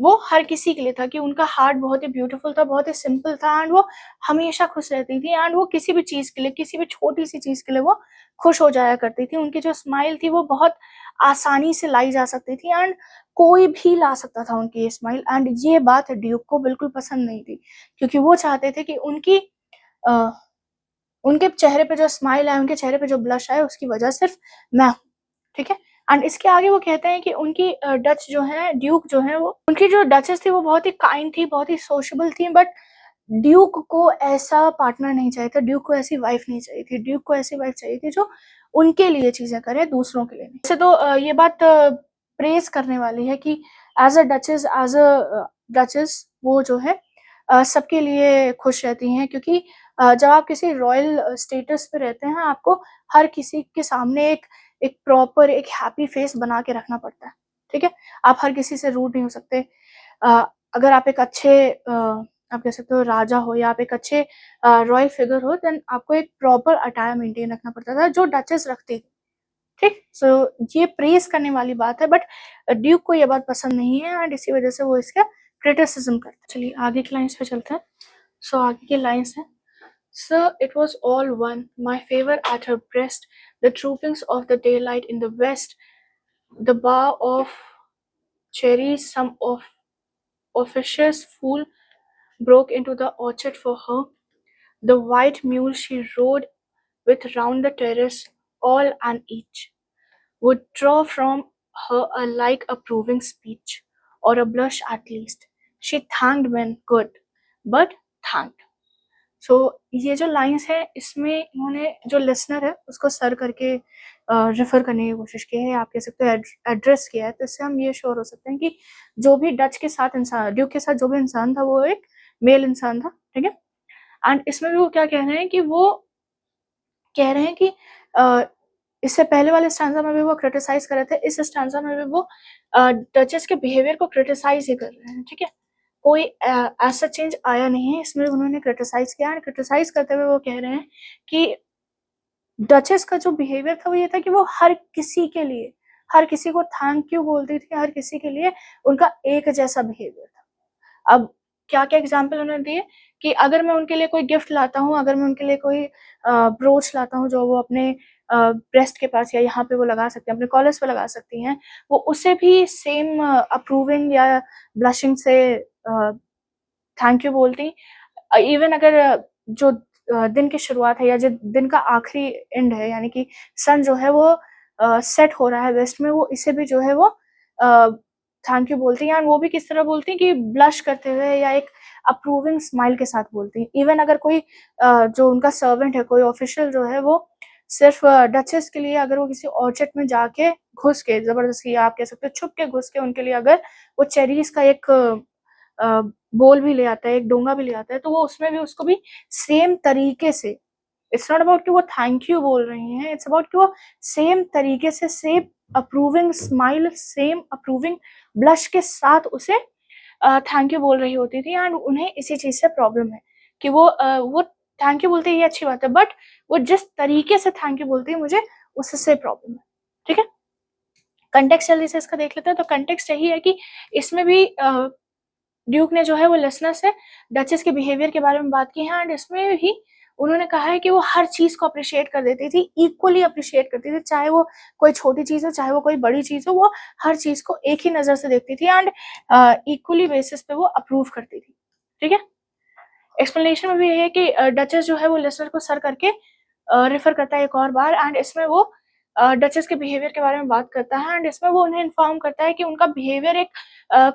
वो हर किसी के लिए था, कि उनका हार्ट बहुत ही ब्यूटीफुल था, बहुत ही सिंपल था, एंड वो हमेशा खुश रहती थी, एंड वो किसी भी चीज़ के लिए, किसी भी छोटी-सी चीज़ के लिए वो खुश हो जाया करती थी। उनकी जो स्माइल थी वो बहुत आसानी से लाई जा सकती थी, एंड कोई भी ला सकता था उनकी ये स्माइल, एंड ये बात ड्यूक को बिल्कुल पसंद नहीं थी, क्योंकि वो चाहते थे कि अ, उनके चेहरे पे जो स्माइल है, उनके चेहरे पे जो ब्लश है, उसकी वजह सिर्फ मैं हूँ, ठीक है? एंड इसके आगे वो कहते हैं कि उनकी डच जो है, ड्यूक जो है, वो उनकी जो डचेस थी वो बहुत ही काइंड थी, बहुत ही सोशल थी, बट ड्यूक को ऐसा पार्टनर नहीं चाहिए था, ड्यूक को ऐसी वाइफ नहीं चाहिए थी, ड्यूक को ऐसी वाइफ चाहिए थी जो उनके लिए चीज़ें करे, दूसरों के लिए नहीं। वैसे तो ये बात प्रेज़ करने वाली है कि एज़ अ डचेस वो जो है सबके लिए खुश रहती हैं, क्योंकि जब आप किसी रॉयल स्टेटस पे रहते हैं, आपको हर किसी के सामने एक प्रॉपर एक हैप्पी फेस बना के रखना पड़ता है, ठीक है? आप हर किसी से रूड नहीं हो सकते। अगर आप एक अच्छे आप कह सकते हो राजा हो, या आप एक अच्छे रॉयल फिगर हो, देन आपको एक प्रॉपर अटायर मेंटेन रखना पड़ता था, जो डचेस रखती थी, ठीक? सो ये प्रेज़ करने वाली बात है, बट ड्यूक को ये बात पसंद नहीं है, एंड इसी वजह से वो इसका क्रिटिसिज़्म करता है। चलिए आगे की लाइन्स पे चलते हैं। सो आगे की लाइन्स हैं, "Sir, it was all one, my favor at her breast, the droopings of the daylight in the west, the bough of cherries some officious fool broke into the orchard for her, the white mule she rode with round the terrace, all and each, would draw from her a like approving speech, or a blush at least. She thanked men good, but thanked." सो ये जो lines है, इसमें इन्होंने जो listener है उसको sir करके refer करने की कोशिश की है, आप कह सकते हो एड्रेस किया है, तो इससे हम ये श्योर हो सकते हैं कि जो भी डच के साथ इंसान, ड्यूक के साथ जो भी इंसान था, वो एक मेल इंसान था, ठीक है? एंड इसमें भी वो क्या कह रहे हैं कि वो कह रहे हैं कि अ, इससे पहले वाले स्टैंज़ा में भी वो क्रिटिसाइज़ कर रहे थे, इस स्टैंज़ा में भी वो डचेस के बिहेवियर को क्रिटिसाइज़ ही कर रहे हैं, ठीक है? कोई ऐसा चेंज आया नहीं है, इसमें उन्होंने क्रिटिसाइज़ किया, एंड क्रिटिसाइज़ करते हुए वो कह रहे हैं कि डचेस का जो बिहेवियर था वो ये था कि वो हर किसी के लिए, हर किसी को थैंक यू बोलती थी, हर किसी के लिए उनका एक जैसा बिहेवियर था। अब क्या-क्या एग्ज़ाम्पल उन्होंने दिए कि अगर मैं उनके लिए कोई गिफ्ट लाता हूँ, अगर मैं उनके लिए कोई ब्रोच लाता हूँ, जो वो अपने ब्रेस्ट के पास या यहाँ पे वो लगा सकते हैं, अपने कॉलर्स पे लगा सकती हैं, वो उसे भी सेम अप्रूविंग या ब्लशिंग से थैंक यू बोलती। इवन अगर जो दिन की शुरुआत है, या जो दिन का आखिरी एंड है, यानी कि सन जो है वो सेट हो रहा है वेस्ट में, वो इसे भी जो है वो थैंक यू बोलती हैं, एंड वो भी किस तरह बोलती हैं कि ब्लश करते हुए, या एक अप्रूविंग स्माइल के साथ बोलती हैं। इवन अगर कोई जो उनका सर्वेंट है, कोई ऑफिशियल जो है, वो सिर्फ डचेस के लिए अगर वो किसी ऑर्चर्ड में जाके घुस के, ज़बरदस्ती आप कह सकते हो छुप के घुस के, उनके लिए अगर वो चेरीज़ का एक बोल भी ले आता है, एक डोंगा भी ले आता है, तो वो उसमें भी उसको भी सेम तरीके से, इट्स नॉट अबाउट कि वो थैंक यू बोल रही हैं, इट्स अबाउट कि वो सेम तरीके से, same approving smile, same approving blush के साथ उसे थैंक यू बोल रही होती थी, एंड उन्हें इसी चीज़ से प्रॉब्लम है कि वो थैंक यू बोलती है, ये अच्छी बात है, बट वो जिस तरीके से थैंक यू बोलती है, मुझे उससे प्रॉब्लम है, ठीक है? कॉन्टेक्स्ट जल्दी से इसका देख लेते हैं, तो कॉन्टेक्स्ट यही है कि इसमें भी ड्यूक ने जो है वो लिसनर से डचेस के बिहेवियर के बारे में बात की है, एंड इसमें भी उन्होंने कहा है कि वो हर चीज़ को अप्रिशिएट कर देती थी, इक्वली अप्रिशिएट करती थी, चाहे वो कोई छोटी चीज़ हो, चाहे वो कोई बड़ी चीज़ हो, वो हर चीज़ को एक ही नज़र से देखती थी, एंड इक्वली बेसिस पे वो अप्रूव करती थी, ठीक है? एक्सप्लेनेशन में भी ये है कि डचेस जो है वो लिसनर को सर करके रेफर करता है एक और बार, एंड इसमें वो डचेस के बिहेवियर के बारे में बात करता है, एंड इसमें वो उन्हें इन्फॉर्म करता है कि उनका बिहेवियर एक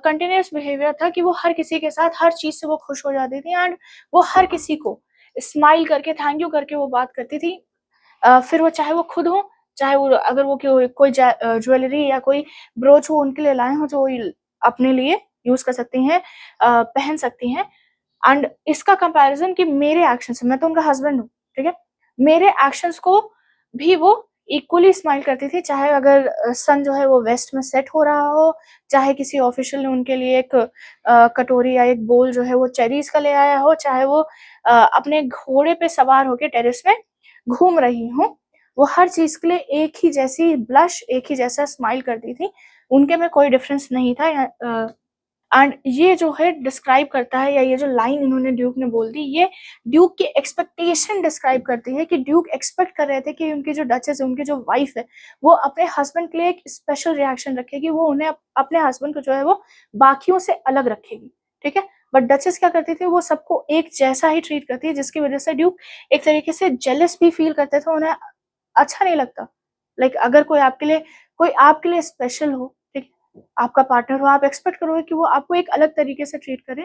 कंटिन्यूअस बिहेवियर था, कि वो हर किसी के साथ हर चीज़ से वो खुश हो जाती थी, एंड वो हर किसी को स्माइल करके, थैंक यू करके वो बात करती थी। फिर वो चाहे वो खुद हो, चाहे वो अगर वो कोई ज्वेलरी या कोई ब्रोच वो उनके लिए लाए हों, जो वो अपने लिए यूज़ कर सकती हैं, पहन सकती हैं। एंड इसका कंपैरिज़न कि मेरे एक्शन से, मैं तो उनका हस्बैंड हूँ, ठीक है? मेरे एक्शंस को भी वो इक्वली स्माइल करती थी, चाहे अगर सन जो है वो वेस्ट में सेट हो रहा हो, चाहे किसी ऑफिशियल ने उनके लिए एक कटोरी या एक बोल जो है वो चेरीज़ का ले आया हो, चाहे वो अपने घोड़े पे सवार होके टेरेस में घूम रही हों, वो हर चीज़ के लिए एक ही जैसी ब्लश, एक ही जैसा स्माइल करती थी। उनके में कोई डिफरेंस नहीं था, एंड ये जो है डिस्क्राइब करता है, या ये जो लाइन इन्होंने ड्यूक ने बोल दी, ये ड्यूक की एक्सपेक्टेशन डिस्क्राइब करती है कि ड्यूक एक्सपेक्ट कर रहे थे कि उनकी जो डचेस है, उनकी जो वाइफ है, वो अपने हस्बैंड के लिए एक स्पेशल रिएक्शन रखेगी, वो उन्हें अपने हस्बैंड को जो है वो बाकियों से अलग रखेगी, ठीक है। बट डचेस क्या करती थी, वो सबको एक जैसा ही ट्रीट करती है, जिसकी वजह से ड्यूक एक तरीके से जेलस भी फील करते थे, उन्हें अच्छा नहीं लगता। लाइक अगर कोई आपके लिए स्पेशल हो, ठीक है, आपका पार्टनर हो, आप एक्सपेक्ट करोगे कि वो आपको एक अलग तरीके से ट्रीट करे।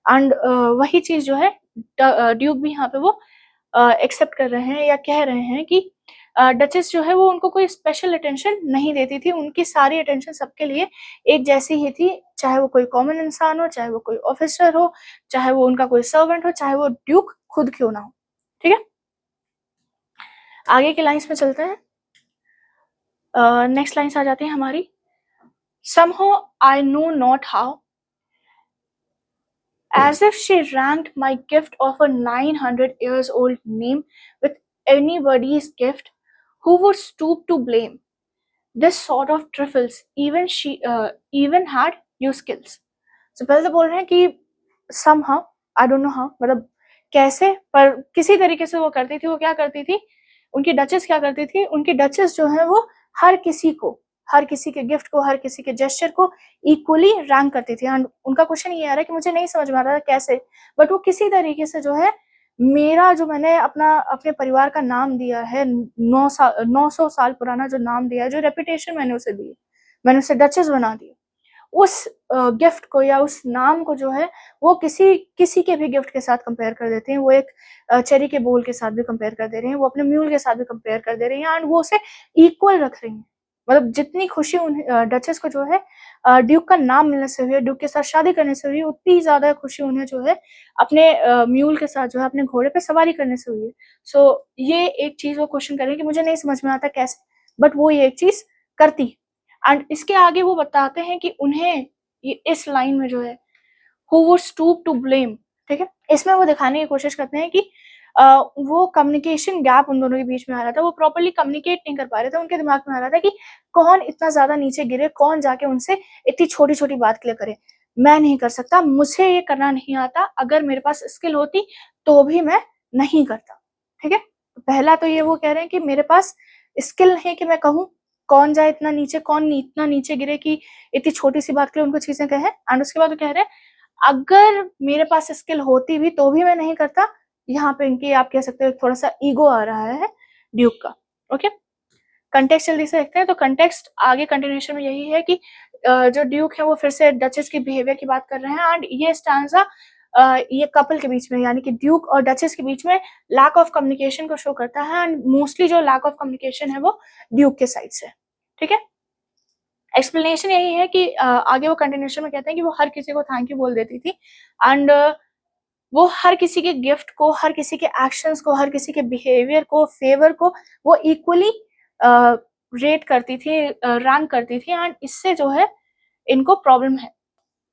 एंड वही चीज जो है ड्यूक भी यहाँ पे वो एक्सेप्ट कर रहे हैं या कह रहे हैं कि डचेस जो है वो उनको कोई स्पेशल अटेंशन नहीं देती थी, उनकी सारी अटेंशन सबके लिए एक जैसी ही थी, चाहे वो कोई कॉमन इंसान हो, चाहे वो कोई ऑफिसर हो, चाहे वो उनका कोई सर्वेंट हो, चाहे वो ड्यूक खुद क्यों ना हो, ठीक है। आगे के लाइंस में चलते हैं। नेक्स्ट लाइंस आ जाती है हमारी। Somehow I know not how, as if she ranked my gift of a 900 years old name with anybody's gift who would stoop to blame. This sort of trifles even had you skills. So पहले तो बोल रहे हैं कि somehow I don't know how, मतलब कैसे, पर किसी तरीके से वो करती थी। वो क्या करती थी, उनकी डचेस क्या करती थी, उनकी डचेस जो है वो हर किसी के गिफ्ट को, हर किसी के जेस्चर को इक्वली रैंक करती थी। एंड उनका क्वेश्चन ये आ रहा है कि मुझे नहीं समझ में आ रहा है कैसे, बट वो किसी तरीके से जो है मेरा जो मैंने अपने परिवार का नाम दिया है, 900 साल पुराना जो नाम दिया है, जो रेपुटेशन मैंने उसे दी, मैंने उसे डचेस बना दी, उस गिफ्ट को या उस नाम को जो है वो किसी के भी गिफ्ट के साथ कंपेयर कर देते हैं। वो एक चेरी के बोल के साथ भी कंपेयर कर दे रहे हैं, वो अपने म्यूल के साथ भी कंपेयर कर दे रही हैं, एंड वो उसे इक्वल रख रही हैं। मतलब जितनी खुशी डचेस को जो है ड्यूक का नाम मिलने से हुई है, ड्यूक के साथ शादी करने से हुई है, उतनी ज्यादा खुशी उन्हें जो है अपने म्यूल के साथ जो है अपने घोड़े पे सवारी करने से हुई है। सो ये एक चीज वो क्वेश्चन करें कि मुझे नहीं समझ में आता कैसे, बट वो ये एक चीज करती। एंड इसके आगे वो बताते हैं कि उन्हें इस लाइन में जो है who would stoop to blame, ठीक है, इसमें वो दिखाने की कोशिश करते हैं कि वो कम्युनिकेशन गैप उन दोनों के बीच में आ रहा था, वो प्रॉपर्ली कम्युनिकेट नहीं कर पा रहे थे। उनके दिमाग में आ रहा था कि कौन इतना ज्यादा नीचे गिरे, कौन जाके उनसे इतनी छोटी छोटी बात के लिए करे। मैं नहीं कर सकता, मुझे ये करना नहीं आता, अगर मेरे पास स्किल होती तो भी मैं नहीं करता, ठीक है। पहला तो ये वो कह रहे हैं कि मेरे पास स्किल नहीं कि मैं कहूँ कौन जाए इतना नीचे, कौन इतना नीचे गिरे कि इतनी छोटी सी बात के लिए उनको चीजें कहे। एंड उसके बाद वो कह रहे हैं अगर मेरे पास स्किल होती भी तो भी मैं नहीं करता। यहाँ पे इनकी आप कह सकते हो थोड़ा सा ईगो आ रहा है ड्यूक का। ओके, कंटेक्स्ट जल्दी से देखते हैं। तो कंटेक्स्ट आगे कंटिन्यूएशन में यही है कि जो ड्यूक है वो फिर से डचेस की बिहेवियर की बात कर रहे हैं, एंड ये स्टैंजा ये कपल के बीच में, यानी कि ड्यूक और डचेस के बीच में लैक ऑफ कम्युनिकेशन को शो करता है, एंड मोस्टली जो लैक ऑफ कम्युनिकेशन है वो ड्यूक के साइड से, ठीक है। एक्सप्लेनेशन यही है कि आगे वो कंटिन्यूएशन में कहते हैं कि वो हर किसी को थैंक यू बोल देती थी, एंड वो हर किसी के गिफ्ट को, हर किसी के एक्शंस को, हर किसी के बिहेवियर को, फेवर को वो इक्वली रेट करती थी, रैंक करती थी, एंड इससे जो है इनको प्रॉब्लम है।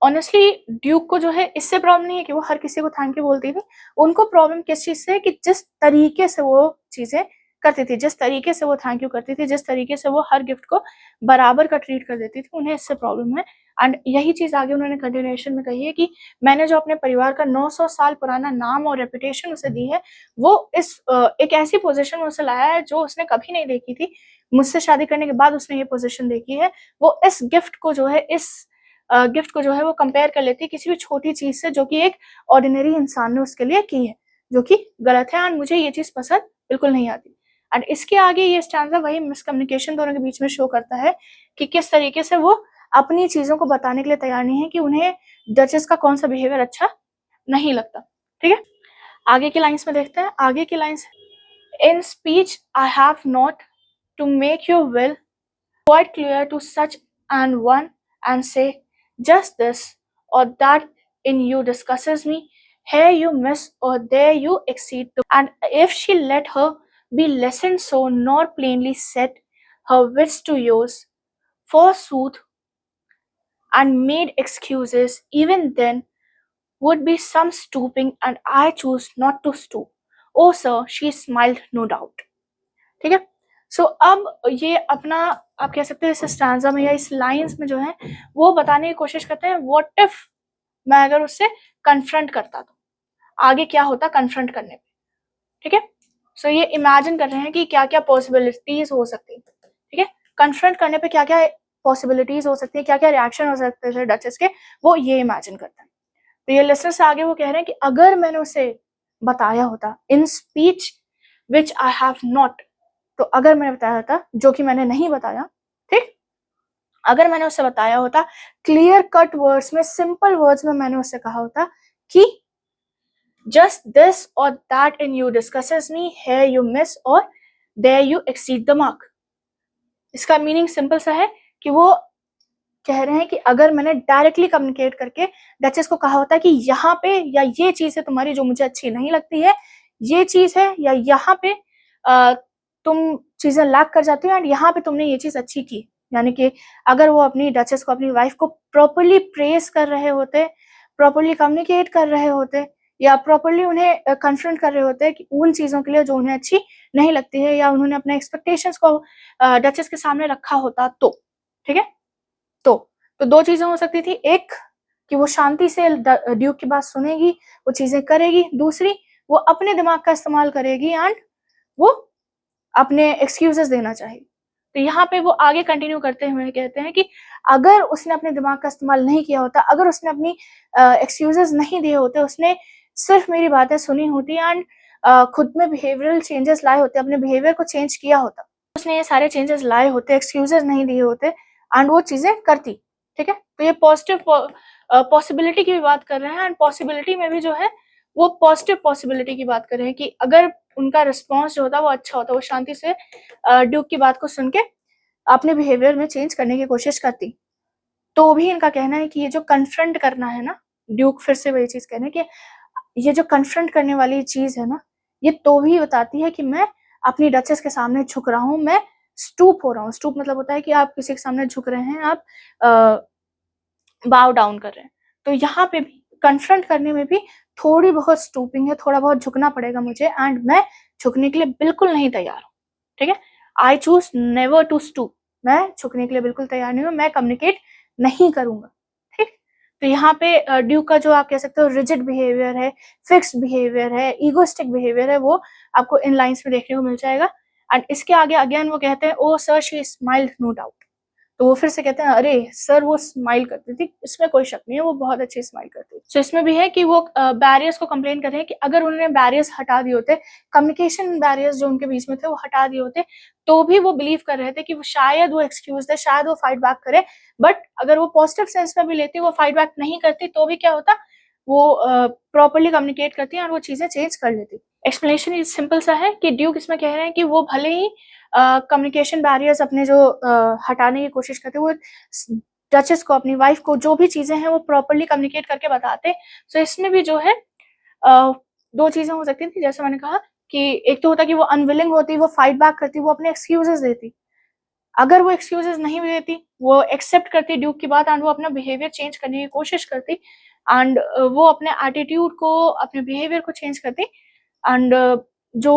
ऑनेस्टली ड्यूक को जो है इससे प्रॉब्लम नहीं है कि वो हर किसी को थैंक यू बोलती थी, उनको प्रॉब्लम किस चीज से है कि जिस तरीके से वो चीजें करती थी, जिस तरीके से वो थैंक यू करती थी, जिस तरीके से वो हर गिफ्ट को बराबर का ट्रीट कर देती थी, उन्हें इससे प्रॉब्लम है। एंड यही चीज आगे उन्होंने कंटिन्यूएशन में कही है कि मैंने जो अपने परिवार का 900 साल पुराना नाम और रेपुटेशन उसे दी है, वो इस एक ऐसी पोजीशन में उसे लाया है जो उसने कभी नहीं देखी थी। मुझसे शादी करने के बाद उसने ये पोजीशन देखी है। वो इस गिफ्ट को जो है वो कंपेयर कर लेती है किसी भी छोटी चीज से जो कि एक ऑर्डिनरी इंसान ने उसके लिए की है, जो कि गलत है, एंड मुझे ये चीज पसंद बिल्कुल नहीं आती। एंड इसके आगे ये स्टैंजा वही मिसकम्युनिकेशन दोनों के बीच में शो करता है कि किस तरीके से वो अपनी चीजों को बताने के लिए तैयार नहीं है कि उन्हें डचेस का कौन सा बिहेवियर अच्छा नहीं लगता, ठीक है। आगे की लाइंस में देखते हैं। आगे की lines, in speech I have not to make your will quite clear to such an one and say just this or that in you discusses me. Here you miss or there you exceed. And if she let her be listened so nor plainly set her wits to use, forsooth, and made excuses, even then would be some stooping, and I choose not to stoop. Oh sir, she smiled no doubt. ठीक है। सो अब ये अपना आप कह सकते हो इस स्टैंजा में या इस लाइंस में जो है वो बताने की कोशिश करते हैं व्हाट इफ मैं अगर उससे कन्फ्रंट करता तो आगे क्या होता कन्फ्रंट करने पे, ठीक है। सो ये इमेजिन कर रहे हैं कि क्या क्या पॉसिबिलिटीज हो सकती है, ठीक है। कन्फ्रंट करने पे क्या क्या पॉसिबिलिटीज हो सकती है, क्या क्या रिएक्शन हो सकते थे डचेस के, वो ये इमेजिन करते हैं। तो ये लिसनर से आगे वो कह रहे हैं कि अगर मैंने उसे बताया होता in speech which I have not, तो अगर मैंने बताया होता जो कि मैंने नहीं बताया, ठीक, अगर मैंने उसे बताया होता क्लियर कट वर्ड्स में, सिंपल वर्ड्स में मैंने उससे कहा होता कि just this or that in you discusses me, here you miss or there you exceed the mark। इसका मीनिंग सिंपल सा है कि वो कह रहे हैं कि अगर मैंने डायरेक्टली कम्युनिकेट करके डचेस को कहा होता है कि यहाँ पे या ये चीज है तुम्हारी जो मुझे अच्छी नहीं लगती है, ये चीज है या यहाँ पे तुम चीजें लैक कर जाती हो एंड यहाँ पे तुमने ये चीज अच्छी की, यानी कि अगर वो अपनी डचेस को, अपनी वाइफ को प्रॉपरली प्रेस कर रहे होते, प्रॉपरली कम्युनिकेट कर रहे होते या प्रॉपरली उन्हें कन्फ्रंट कर रहे होते कि उन चीजों के लिए जो उन्हें अच्छी नहीं लगती है या उन्होंने अपने एक्सपेक्टेशंस को डचेस के सामने रखा होता तो, ठीक है। तो दो चीजें हो सकती थी, एक कि वो शांति से ड्यूक की बात सुनेगी, वो चीजें करेगी, दूसरी वो अपने दिमाग का इस्तेमाल करेगी एंड वो अपने एक्सक्यूजेस देना चाहिए। तो यहाँ पे वो आगे कंटिन्यू करते हुए कहते हैं कि अगर उसने अपने दिमाग का इस्तेमाल नहीं किया होता, अगर उसने अपनी एक्सक्यूजेस नहीं दिए होते, उसने सिर्फ मेरी बातें सुनी होती एंड खुद में बिहेवियरल चेंजेस लाए होते, अपने बिहेवियर को चेंज किया होता, उसने ये सारे चेंजेस लाए होते, एक्सक्यूजेस नहीं दिए होते एंड वो चीजें करती, ठीक है। तो ये पॉजिटिव पॉसिबिलिटी की भी बात कर रहे हैं एंड पॉसिबिलिटी में भी जो है वो पॉजिटिव पॉसिबिलिटी की बात कर रहे हैं कि अगर उनका रिस्पॉन्स जो होता वो अच्छा होता, वो शांति से ड्यूक की बात को सुन के अपने बिहेवियर में चेंज करने की कोशिश करती। तो भी इनका कहना है कि ये जो कन्फ्रंट करना है ना, ड्यूक फिर से वही चीज कह रहे हैं कि ये जो कन्फ्रंट करने वाली चीज है ना, ये तो भी बताती है कि मैं अपनी डचेस के सामने झुक रहा हूँ, मैं स्टूप हो रहा हूँ। स्टूप मतलब होता है कि आप किसी के सामने झुक रहे हैं, आप बाव डाउन कर रहे हैं। तो यहाँ पे भी कन्फ्रंट करने में भी थोड़ी बहुत स्टूपिंग है, थोड़ा बहुत झुकना पड़ेगा मुझे एंड मैं झुकने के लिए बिल्कुल नहीं तैयार हूँ, ठीक है। I choose never to stoop, मैं झुकने के लिए बिल्कुल तैयार नहीं हूँ, मैं कम्युनिकेट नहीं करूंगा, ठीक। तो यहाँ पे ड्यूक का जो आप कह सकते हो रिजिड बिहेवियर है, फिक्स्ड बिहेवियर है, ईगोस्टिक बिहेवियर है, वो आपको इन लाइन्स में देखने को मिल जाएगा। एंड इसके आगे अगेन वो कहते हैं oh sir she smiled no doubt. तो वो फिर से कहते हैं अरे सर वो स्माइल करती थी, इसमें कोई शक नहीं है, वो बहुत अच्छी स्माइल करती थी। सो इसमें भी है कि वो बैरियर्स को कंप्लेन कर रहे हैं कि अगर उन्होंने बैरियर्स हटा दिए होते, कम्युनिकेशन बैरियर्स जो उनके बीच में थे वो हटा दिए होते, तो भी वो बिलीव कर रहे थे कि वो शायद वो एक्सक्यूज थे, शायद वो फाइट बैक करे। बट अगर वो पॉजिटिव सेंस में भी लेती, वो फाइट बैक नहीं करती, तो भी क्या होता, वो प्रॉपरली कम्युनिकेट करती और वो चीजें चेंज कर लेती। एक्सप्लेनेशन सिंपल सा है कि ड्यूक इसमें कह रहे हैं कि वो भले ही कम्युनिकेशन बैरियर्स अपने जो हटाने की कोशिश करते, वो डचेस को, अपनी वाइफ को जो भी चीजें हैं वो प्रॉपरली कम्युनिकेट करके बताते। सो इसमें भी जो है दो चीजें हो सकती थी, जैसे मैंने कहा कि एक तो होता कि वो अनविलिंग होती, वो फाइट बैक करती, वो अपने एक्सक्यूजेस देती। अगर वो एक्सक्यूजेस नहीं भी देती, वो एक्सेप्ट करती ड्यूक की बात एंड वो अपना बिहेवियर चेंज करने की कोशिश करती एंड वो अपने एटीट्यूड को, अपने बिहेवियर को चेंज करती एंड जो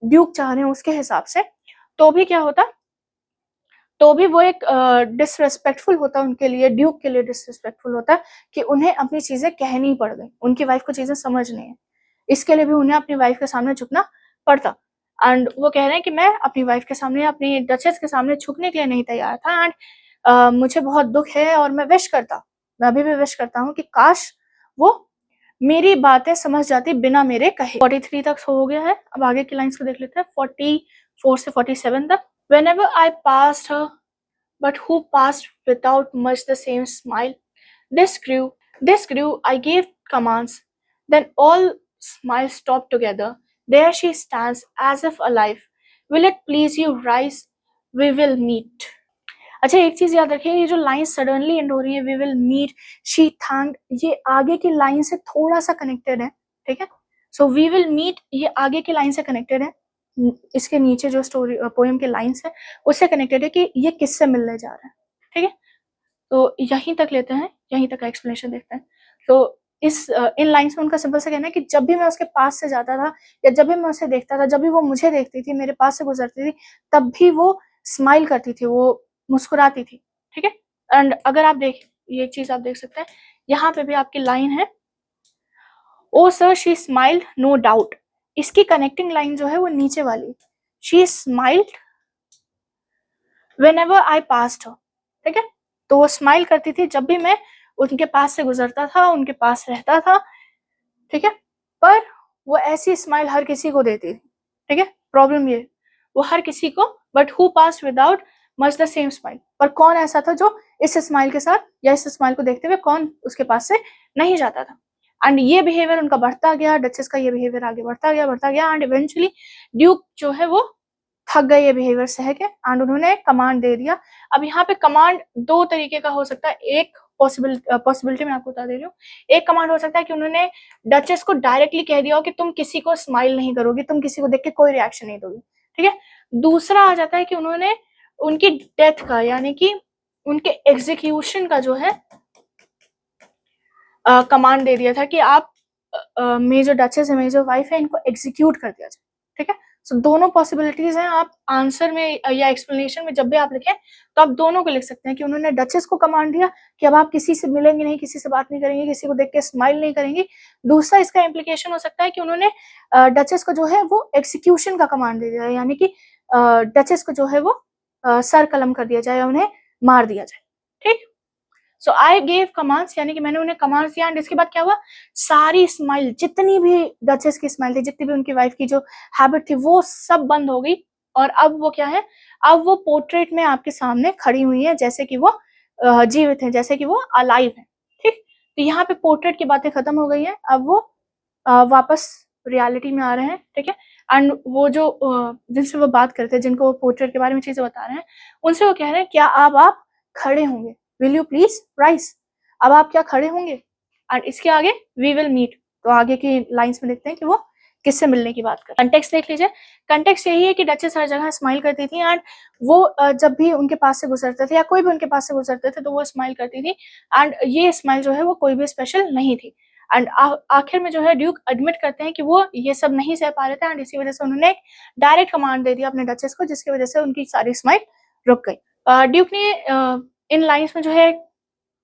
ड्यूक चाह रहे हैं उसके हिसाब से, तो भी क्या होता, तो भी वो एक डिसरिस्पेक्टफुल होता उनके लिए, ड्यूक के लिए डिसरिस्पेक्टफुल होता कि उन्हें अपनी चीजें कहनी पड़ गई, उनकी वाइफ को चीजें समझ नहीं है, इसके लिए भी उन्हें अपनी वाइफ के सामने झुकना पड़ता। एंड वो कह रहे हैं कि मैं अपनी वाइफ के सामने, अपनी डचेस के सामने झुकने के लिए नहीं तैयार था एंड मुझे बहुत दुख है और मैं अभी भी विश करता हूँ कि काश वो मेरी बातें समझ जाती बिना मेरे कहे। 43 तक हो गया है, अब आगे की लाइंस को देख लेते हैं 44 से 47 तक। Whenever I passed her, but who passed without much the same smile? This grew, I gave commands, then all smiles stopped together. There she stands as if alive. Will it please you rise? We will meet. अच्छा एक चीज याद रखिए, ये जो line suddenly and हो रही है, we will meet, she thanked, ये आगे की लाइन से थोड़ा सा कनेक्टेड है, ठीक है। सो वी विल मीट ये आगे की लाइन से कनेक्टेड है, इसके नीचे जो स्टोरी पोएम के लाइंस है उससे कनेक्टेड है कि ये किससे मिलने जा रहा है, ठीक है। तो यहीं तक लेते हैं, यहीं तक का एक्सप्लेनेशन देखते हैं। तो इस इन लाइन्स में उनका सिंपल सा कहना है कि जब भी मैं उसके पास से जाता था या जब भी मैं उसे देखता था, जब भी वो मुझे देखती थी, मेरे पास से गुजरती थी, तब भी वो स्माइल करती थी, वो मुस्कुराती थी, ठीक है। एंड अगर आप ये चीज आप देख सकते हैं यहाँ पे भी आपकी लाइन है, oh sir she smiled no doubt. इसकी कनेक्टिंग लाइन जो है वो नीचे वाली, she smiled whenever I passed her, ठीक है। तो वो स्माइल करती थी जब भी मैं उनके पास से गुजरता था, उनके पास रहता था, ठीक है। पर वो ऐसी स्माइल हर किसी को देती थी, ठीक है। प्रॉब्लम ये, वो हर किसी को, but who pass without much the same smile, पर कौन ऐसा था जो इस स्माइल के साथ या इस स्माइल को देखते हुए कौन उसके पास से नहीं जाता था। एंड ये बिहेवियर उनका बढ़ता गया, डचेस का ये बिहेवियर आगे बढ़ता गया एंड इवेंचुअली ड्यूक जो है वो थक गए ये बिहेवियर सह के एंड उन्होंने कमांड दे दिया। अब यहाँ पे कमांड दो तरीके का हो सकता है, एक पॉसिबिलिटी मैं आपको बता दे रही हूँ। एक कमांड हो सकता है कि उन्होंने डचेस को डायरेक्टली कह दिया हो कि तुम किसी को स्माइल नहीं करोगी, तुम किसी को देख के कोई रिएक्शन नहीं दोगी, ठीक है। दूसरा आ जाता है कि उन्होंने उनकी डेथ का यानी कि उनके एग्जीक्यूशन का जो है कमांड दे दिया था कि आप मेरी जो डचेस है, मेरी जो वाइफ है, इनको एग्जीक्यूट कर दिया जाए, ठीक है। सो दोनों पॉसिबिलिटीज हैं। आप आंसर में या एक्सप्लेनेशन में जब भी आप लिखें तो आप दोनों को लिख सकते हैं कि उन्होंने डचेस को कमांड दिया कि अब आप किसी से मिलेंगे नहीं, किसी से बात नहीं करेंगे, किसी को देख के स्माइल नहीं करेंगी। दूसरा इसका इम्प्लीकेशन हो सकता है कि उन्होंने डचेस को जो है वो एक्सिक्यूशन का कमांड दे दिया, यानी कि डचेस को जो है वो सर कलम कर दिया जाए या उन्हें मार दिया जाए, ठीक। सो आई गेव कमांड्स, यानी कि मैंने उन्हें कमांड्स दिया एंड इसके बाद क्या हुआ, सारी स्माइल, जितनी भी डचेस की स्माइल थी, जितनी भी उनकी वाइफ की जो हैबिट थी, वो सब बंद हो गई। और अब वो क्या है, अब वो पोर्ट्रेट में आपके सामने खड़ी हुई है जैसे कि वो जीवित है, जैसे कि वो अलाइव है, ठीक। तो यहाँ पे पोर्ट्रेट की बातें खत्म हो गई है, अब वो वापस रियलिटी में आ रहे हैं, ठीक है। एंड वो जो जिनसे वो बात करते हैं, जिनको पोर्ट्रेट के बारे में चीजें बता रहे हैं, उनसे वो कह रहे हैं क्या आप खड़े होंगे, विल यू प्लीज राइज, अब आप क्या खड़े होंगे। एंड इसके आगे वी विल मीट, तो आगे की लाइंस में देखते हैं कि वो किससे मिलने की बात कर। कंटेक्स्ट देख लीजिए। कंटेक्स्ट यही है कि डचेस हर जगह स्माइल करती थी एंड वो जब भी उनके पास से गुजरते थे या कोई भी उनके पास से गुजरते थे तो वो स्माइल करती थी एंड ये स्माइल जो है वो कोई भी स्पेशल नहीं थी। एंड आखिर में जो है ड्यूक एडमिट करते हैं कि वो ये सब नहीं सह पा रहे थे एंड इसी वजह से उन्होंने एक डायरेक्ट कमांड दे दिया अपने डचेस को, जिसकी वजह से उनकी सारी स्माइल रुक गई। ड्यूक ने इन लाइंस में जो है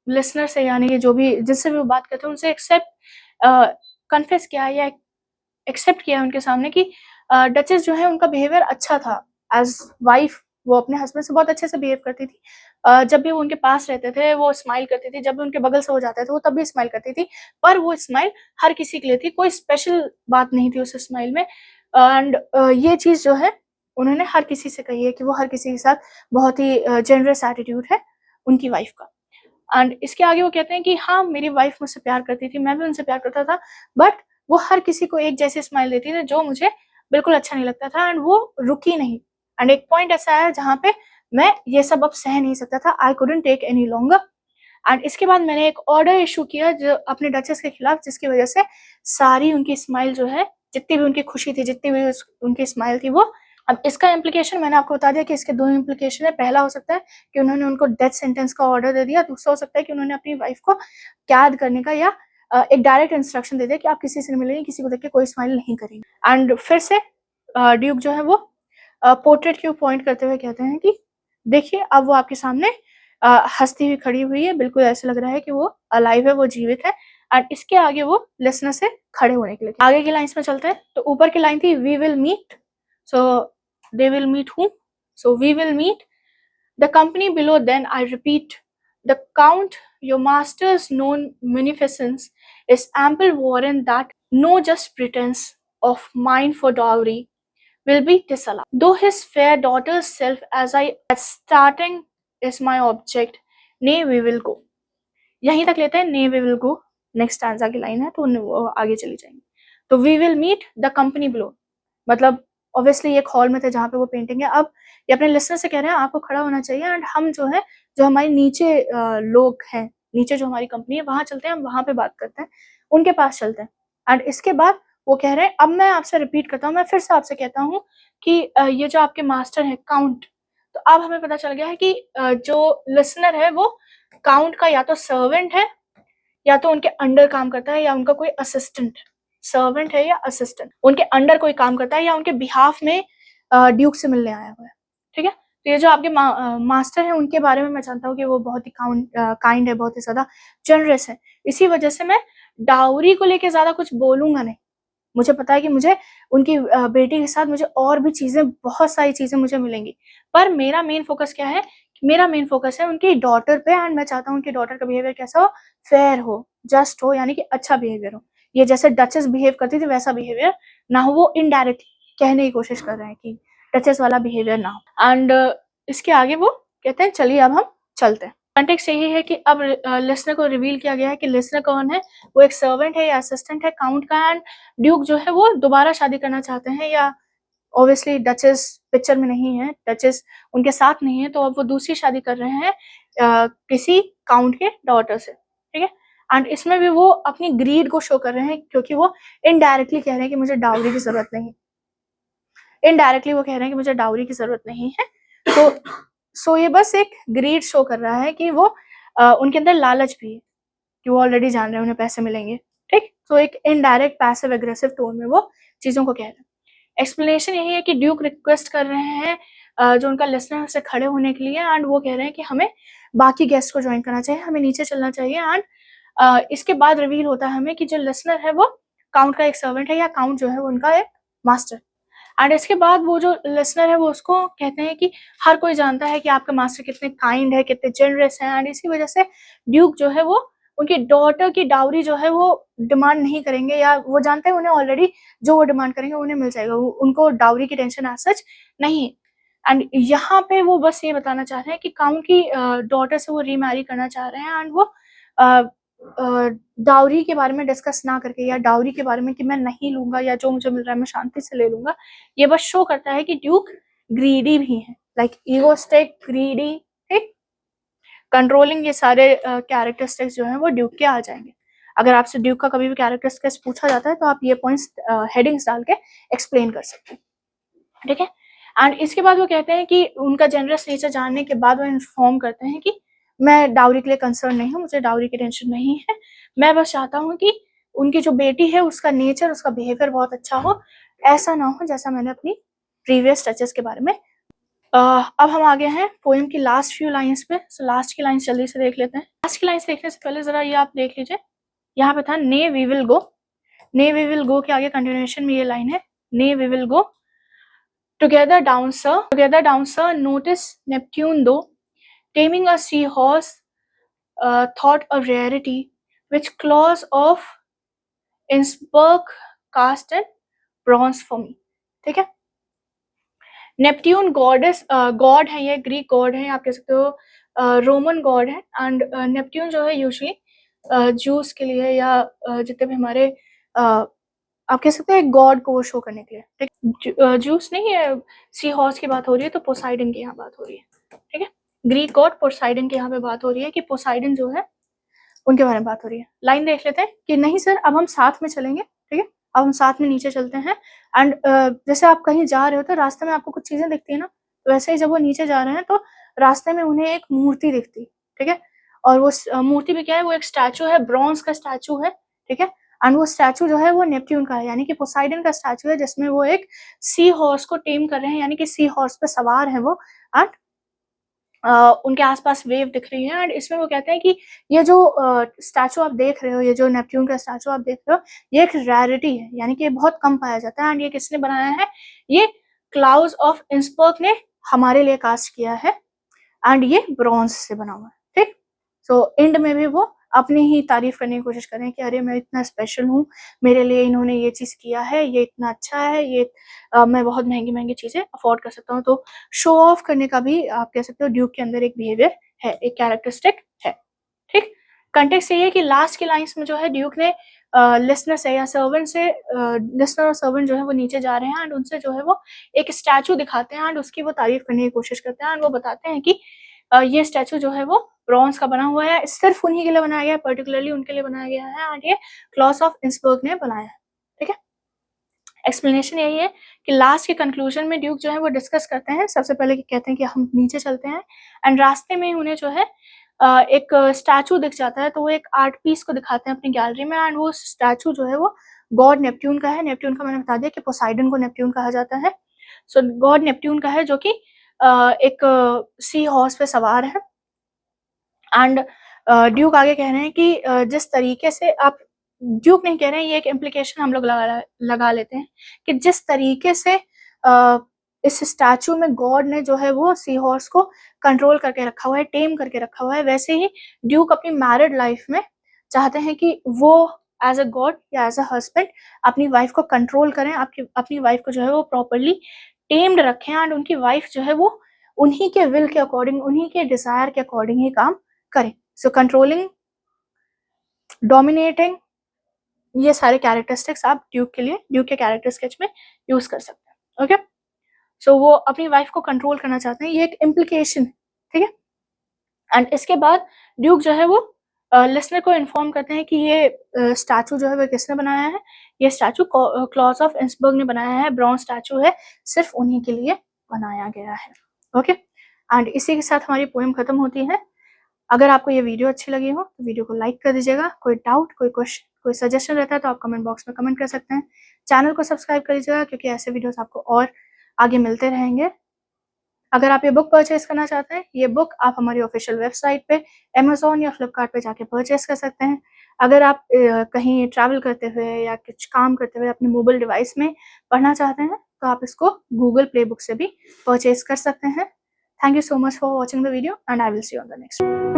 लिसनर से, यानी कि जो भी जिससे भी वो बात करते हैं, उनसे कन्फेस किया या एक्सेप्ट किया उनके सामने कि डचेस जो है उनका बिहेवियर अच्छा था एज वाइफ, वो अपने हस्बैंड से बहुत अच्छे से बिहेव करती थी। जब भी वो उनके पास रहते थे वो स्माइल करती थी, जब भी उनके बगल से हो जाते थे वो तब भी स्माइल करती थी, पर वो स्माइल हर किसी के लिए थी, कोई स्पेशल बात नहीं थी उस स्माइल में। एंड ये चीज जो है उन्होंने हर किसी से कही है कि वो हर किसी के साथ बहुत ही जेनरस एटीट्यूड है उनकी वाइफ का। एंड इसके आगे वो कहते हैं कि हाँ मेरी वाइफ मुझसे प्यार करती थी, मैं भी उनसे प्यार करता था, बट वो हर किसी को एक जैसे स्माइल देती थी जो मुझे बिल्कुल अच्छा नहीं लगता था एंड वो रुकी नहीं। एंड एक पॉइंट ऐसा आया जहाँ पे मैं ये सब अब सह नहीं सकता था, I couldn't take any longer. And इसके बाद मैंने एक ऑर्डर इशू किया जो अपने डचेस के खिलाफ, जिसकी वजह से सारी उनकी स्माइल जो है, जितनी भी उनकी खुशी थी, जितनी भी उनकी स्माइल थी, वो अब इसका इम्प्लीकेशन मैंने आपको बता दिया कि इसके दो इम्प्लीकेशन है। पहला हो सकता है कि उन्होंने उनको डेथ सेंटेंस का ऑर्डर दे दिया, दूसरा हो सकता है कि उन्होंने अपनी वाइफ को कैद करने का या एक डायरेक्ट इंस्ट्रक्शन दे दिया कि आप किसी से नहीं मिलेंगे, किसी को देख के कोई स्माइल नहीं करेंगे। एंड फिर से ड्यूक जो है वो पोर्ट्रेट की पॉइंट करते हुए कहते हैं कि देखिए अब वो आपके सामने हंसती हुई खड़ी हुई है, बिल्कुल ऐसे लग रहा है कि वो अलाइव है, वो जीवित है। एंड इसके आगे वो लिसनर से खड़े होने के लिए आगे की लाइंस में चलते हैं। तो ऊपर की लाइन थी we will meet, so they will meet whom? So we will meet the company below. Then I repeat, the count, your master's known munificence is ample warrant that no just pretense of mine for dowry will be disallowed. Though his fair daughter's self as I at starting is my object, nay we will go. यहीं तक लेते हैं, nay we will go next stanza की line है तो वो आगे चली जाएंगे। तो we will meet the company below, मतलब ऑब्वियसली एक हॉल में थे जहाँ पे वो पेंटिंग है। अब ये अपने लिसनर से कह रहे हैं आपको खड़ा होना चाहिए एंड हम जो है, जो हमारे नीचे लोग हैं, नीचे जो हमारी कंपनी है वहां चलते हैं, हम वहां पे बात करते हैं, उनके पास चलते हैं। एंड इसके बाद वो कह रहे हैं, अब मैं आपसे रिपीट करता हूँ, मैं फिर से आपसे कहता हूँ कि ये जो आपके मास्टर है काउंट, तो अब हमें पता चल गया है कि जो लिसनर है वो काउंट का या तो सर्वेंट है या तो उनके अंडर काम करता है या उनका कोई असिस्टेंट, सर्वेंट है या असिस्टेंट, उनके अंडर कोई काम करता है या उनके बिहाफ में ड्यूक से मिलने आया हुआ है, ठीक है। तो ये जो आपके मास्टर हैं उनके बारे में मैं जानता हूँ कि वो बहुत ही काइंड है, बहुत ही ज़्यादा जनरस है। इसी वजह से मैं डाउरी को लेके ज़्यादा कुछ बोलूँगा नहीं। मुझे पता है कि मुझे उनकी बेटी के साथ मुझे और भी चीज़ें, बहुत सारी चीज़ें मुझे मिलेंगी। पर मेरा मेन फ़ोकस क्या है? मेरा मेन फ़ोकस है उनकी डॉटर पे, एंड मैं चाहता हूँ उनकी डॉटर का बिहेवियर कैसा हो? फेयर हो, जस्ट हो, यानी कि अच्छा बिहेवियर हो। ये जैसे डचेस बिहेव करती थी वैसा बिहेवियर ना हो, वो इनडायरेक्टली कहने की कोशिश कर रहे हैं कि डचेस वाला बिहेवियर ना हो। एंड इसके आगे वो कहते हैं चलिए अब हम चलते हैं। कॉन्टेक्स्ट यही है कि अब लिसनर को रिवील किया गया है कि लिसनर कौन है? वो एक सर्वेंट है या असिस्टेंट है काउंट का, एंड ड्यूक जो है वो दोबारा शादी करना चाहते हैं, या ऑब्वियसली डचेस पिक्चर में नहीं है, डचेस उनके साथ नहीं है, तो अब वो दूसरी शादी कर रहे हैं किसी काउंट के डॉटर से, ठीक है। एंड इसमें भी वो अपनी ग्रीड को शो कर रहे हैं, क्योंकि वो इनडायरेक्टली कह रहे हैं कि मुझे डाउरी की जरूरत नहीं, इनडायरेक्टली वो कह रहे हैं कि मुझे डाउरी की जरूरत नहीं है। तो ये बस एक ग्रीड शो कर रहा है कि वो उनके अंदर लालच भी है, कि वो ऑलरेडी जान रहे हैं उन्हें पैसे मिलेंगे, ठीक। तो एक इनडायरेक्ट पैसिव एग्रेसिव टोन में वो चीजों को कह रहे हैं। एक्सप्लेनेशन यही है कि ड्यूक रिक्वेस्ट कर रहे हैं जो उनका लिसनर से खड़े होने के लिए, एंड वो कह रहे हैं कि हमें बाकी गेस्ट को ज्वाइन करना चाहिए, हमें नीचे चलना चाहिए। एंड इसके बाद रिवील होता है हमें कि जो लिसनर है वो काउंट का एक सर्वेंट है, या काउंट जो है वो उनका एक मास्टर। एंड इसके बाद वो जो लिसनर है वो उसको कहते हैं कि हर कोई जानता है कि आपके मास्टर कितने काइंड है, कितने जनरस हैं, एंड इसी वजह से ड्यूक जो है वो उनकी डॉटर की डाउरी जो है वो डिमांड नहीं करेंगे, या वो जानते हैं उन्हें ऑलरेडी जो वो डिमांड करेंगे उन्हें मिल जाएगा, उनको डाउरी की टेंशन आज सच नहीं है। एंड यहाँ पे वो बस ये बताना चाह रहे हैं कि काउंट की डॉटर से वो रीमैरी करना चाह रहे हैं, एंड वो डाउरी के बारे में डिस्कस ना करके, या डाउरी के बारे में कि मैं नहीं लूंगा, या जो मुझे मिल रहा है मैं शांति से ले लूंगा, ये बस शो करता है कि ड्यूक ग्रीडी भी है, लाइक ईगोस्टिक, ग्रीडी, ठीक, कंट्रोलिंग, ये सारे कैरेक्टरिस्टिक्स जो हैं वो ड्यूक के आ जाएंगे। अगर आपसे ड्यूक का कभी भी कैरेक्टरिस्टिक्स पूछा जाता है तो आप ये पॉइंट्स हेडिंग्स डाल के एक्सप्लेन कर सकते हैं, ठीक है। एंड इसके बाद वो कहते हैं कि उनका जनरस नेचर जानने के बाद वो इन्फॉर्म करते हैं कि मैं डाउरी के लिए कंसर्न नहीं हूँ, मुझे डाउरी की टेंशन नहीं है, मैं बस चाहता हूँ कि उनकी जो बेटी है उसका नेचर, उसका बिहेवियर बहुत अच्छा हो, ऐसा ना हो जैसा मैंने अपनी प्रीवियस टचेस के बारे में। अब हम आ गए हैं पोएम की लास्ट फ्यू लाइंस पे। सो लास्ट की लाइंस जल्दी से देख लेते हैं। लास्ट की लाइंस देखने से पहले जरा ये आप देख लीजिए, यहाँ पे था ने वी विल गो, ने वी विल गो के आगे कंटिन्यूएशन में ये लाइन है, nay we will go together down sir, notice Neptune though, taming a seahorse, thought a rarity, which claws of Innsbruck cast in bronze for me, ठीक है। Neptune goddess, God है, ये Greek God है, आप कह सकते हो रोमन गॉड है। एंड नेपट्यून जो है यूजुअली जूस के लिए, या जितने भी हमारे आप कह सकते हैं गॉड को शो करने के लिए, ठीक। जूस नहीं है, सी हॉर्स की बात हो रही है, तो पोसाइडन की यहाँ बात हो रही है, ठीक है। ग्रीक गॉड पोसाइडन की यहाँ पे बात हो रही है कि पोसाइडन जो है उनके बारे में बात हो रही है। लाइन देख लेते हैं कि नहीं सर अब हम साथ में चलेंगे, ठीक है, अब हम साथ में नीचे चलते हैं। एंड जैसे आप कहीं जा रहे हो तो रास्ते में आपको कुछ चीजें दिखती है ना, तो वैसे ही जब वो नीचे जा रहे हैं तो रास्ते में उन्हें एक मूर्ति दिखती, ठीक है। और वो मूर्ति भी क्या है, वो एक स्टैचू है, ब्रॉन्ज का स्टैचू है, ठीक है। एंड वो स्टैचू जो है वो नेपट्यून का है, यानी कि पोसाइडन का स्टैचू है, जिसमें वो एक सी हॉर्स को टेम कर रहे हैं, यानी कि सी हॉर्स पे सवार है वो। एंड उनके आसपास वेव दिख रही है। एंड इसमें वो कहते हैं कि ये जो स्टैचू आप देख रहे हो, ये जो नेपट्यून का स्टैचू आप देख रहे हो, ये एक रैरिटी है, यानी कि ये बहुत कम पाया जाता है। एंड ये किसने बनाया है? ये क्लाउस ऑफ इंस्बर्ग ने हमारे लिए कास्ट किया है, एंड ये ब्रॉन्ज से बना हुआ है, ठीक। सो एंड में भी वो अपनी ही तारीफ करने की कोशिश कर रहे हैं कि अरे मैं इतना स्पेशल हूँ, मेरे लिए इन्होंने ये चीज किया है, ये इतना अच्छा है, ये मैं बहुत महंगी महंगी चीजें अफोर्ड कर सकता हूँ। तो शो ऑफ करने का भी आप कह सकते हो ड्यूक के अंदर एक बिहेवियर है, एक कैरेक्टरिस्टिक है, ठीक। कंटेक्स्ट ये है कि लास्ट की लाइंस में जो है ड्यूक ने लिसनर से या सर्वेंट से, लिसनर और सर्वेंट जो है वो नीचे जा रहे हैं, एंड उनसे जो है वो एक स्टैचू दिखाते हैं, एंड उसकी वो तारीफ करने की कोशिश करते हैं। एंड वो बताते हैं कि ये स्टैचू जो है वो ब्रॉन्ज का बना हुआ है, सिर्फ उन्हीं के लिए बनाया गया है, पर्टिकुलरली उनके लिए बनाया गया है, एंड ये क्लॉस ऑफ इंस्बर्ग ने बनाया है, ठीक है। एक्सप्लेनेशन यही है कि लास्ट के कंक्लूजन में ड्यूक जो है वो डिस्कस करते हैं, सबसे पहले कहते हैं कि हम नीचे चलते हैं, एंड रास्ते में उन्हें जो है एक स्टैचू दिख जाता है, तो वो एक आर्ट पीस को दिखाते हैं अपनी गैलरी में, एंड वो स्टैचू जो है वो गॉड नेपट्यून का है। नेपट्यून का मैंने बता दिया कि पोसाइडन को नेपट्यून कहा जाता है। सो गॉड नेपट्यून का है, जो कि एक सी हॉर्स पे सवार है एंड ड्यूक आगे कह रहे हैं कि जिस तरीके से आप, ड्यूक नहीं कह रहे हैं, ये एक इम्प्लीकेशन हम लोग लगा लेते हैं कि जिस तरीके से इस स्टैचू में गॉड ने जो है वो सी हॉर्स को कंट्रोल करके रखा हुआ है, टेम करके रखा हुआ है, वैसे ही ड्यूक अपनी मैरिड लाइफ में चाहते हैं कि वो एज अ गॉड या एज अ हस्बैंड अपनी वाइफ को कंट्रोल करें, अपनी वाइफ को जो है वो प्रॉपरली टेम्ड रखें एंड उनकी वाइफ जो है वो उन्हीं के विल के अकॉर्डिंग, उन्हीं के डिजायर के अकॉर्डिंग ही काम करें। सो कंट्रोलिंग, डोमिनेटिंग, ये सारे कैरेक्टरिस्टिक्स आप ड्यूक के कैरेक्टर स्केच में यूज कर सकते हैं। ओके, सो वो अपनी वाइफ को कंट्रोल करना चाहते हैं, ये एक इम्प्लीकेशन, ठीक है। एंड इसके बाद ड्यूक जो है वो लिसनर को इन्फॉर्म करते हैं कि ये स्टैचू जो है वो किसने बनाया है। ये स्टैचू क्लॉज ऑफ इंसबर्ग ने बनाया है, ब्रॉन्ज स्टैचू है, सिर्फ उन्हीं के लिए बनाया गया है। ओके, एंड इसी के साथ हमारी पोएम खत्म होती है। अगर आपको ये वीडियो अच्छी लगी हो तो वीडियो को लाइक कर दीजिएगा। कोई डाउट, कोई क्वेश्चन, कोई सजेशन रहता है तो आप कमेंट बॉक्स में कमेंट कर सकते हैं। चैनल को सब्सक्राइब कर लीजिएगा क्योंकि ऐसे वीडियोस आपको और आगे मिलते रहेंगे। अगर आप ये बुक परचेज करना चाहते हैं, ये बुक आप हमारी ऑफिशियल वेबसाइट पे अमेजोन या फ्लिपकार्ट पे जाके परचेज कर सकते हैं। अगर आप कहीं ट्रैवल करते हुए या कुछ काम करते हुए अपने मोबाइल डिवाइस में पढ़ना चाहते हैं तो आप इसको गूगल प्ले बुक से भी परचेज कर सकते हैं। Thank you so much for watching the video and I will see you on the next.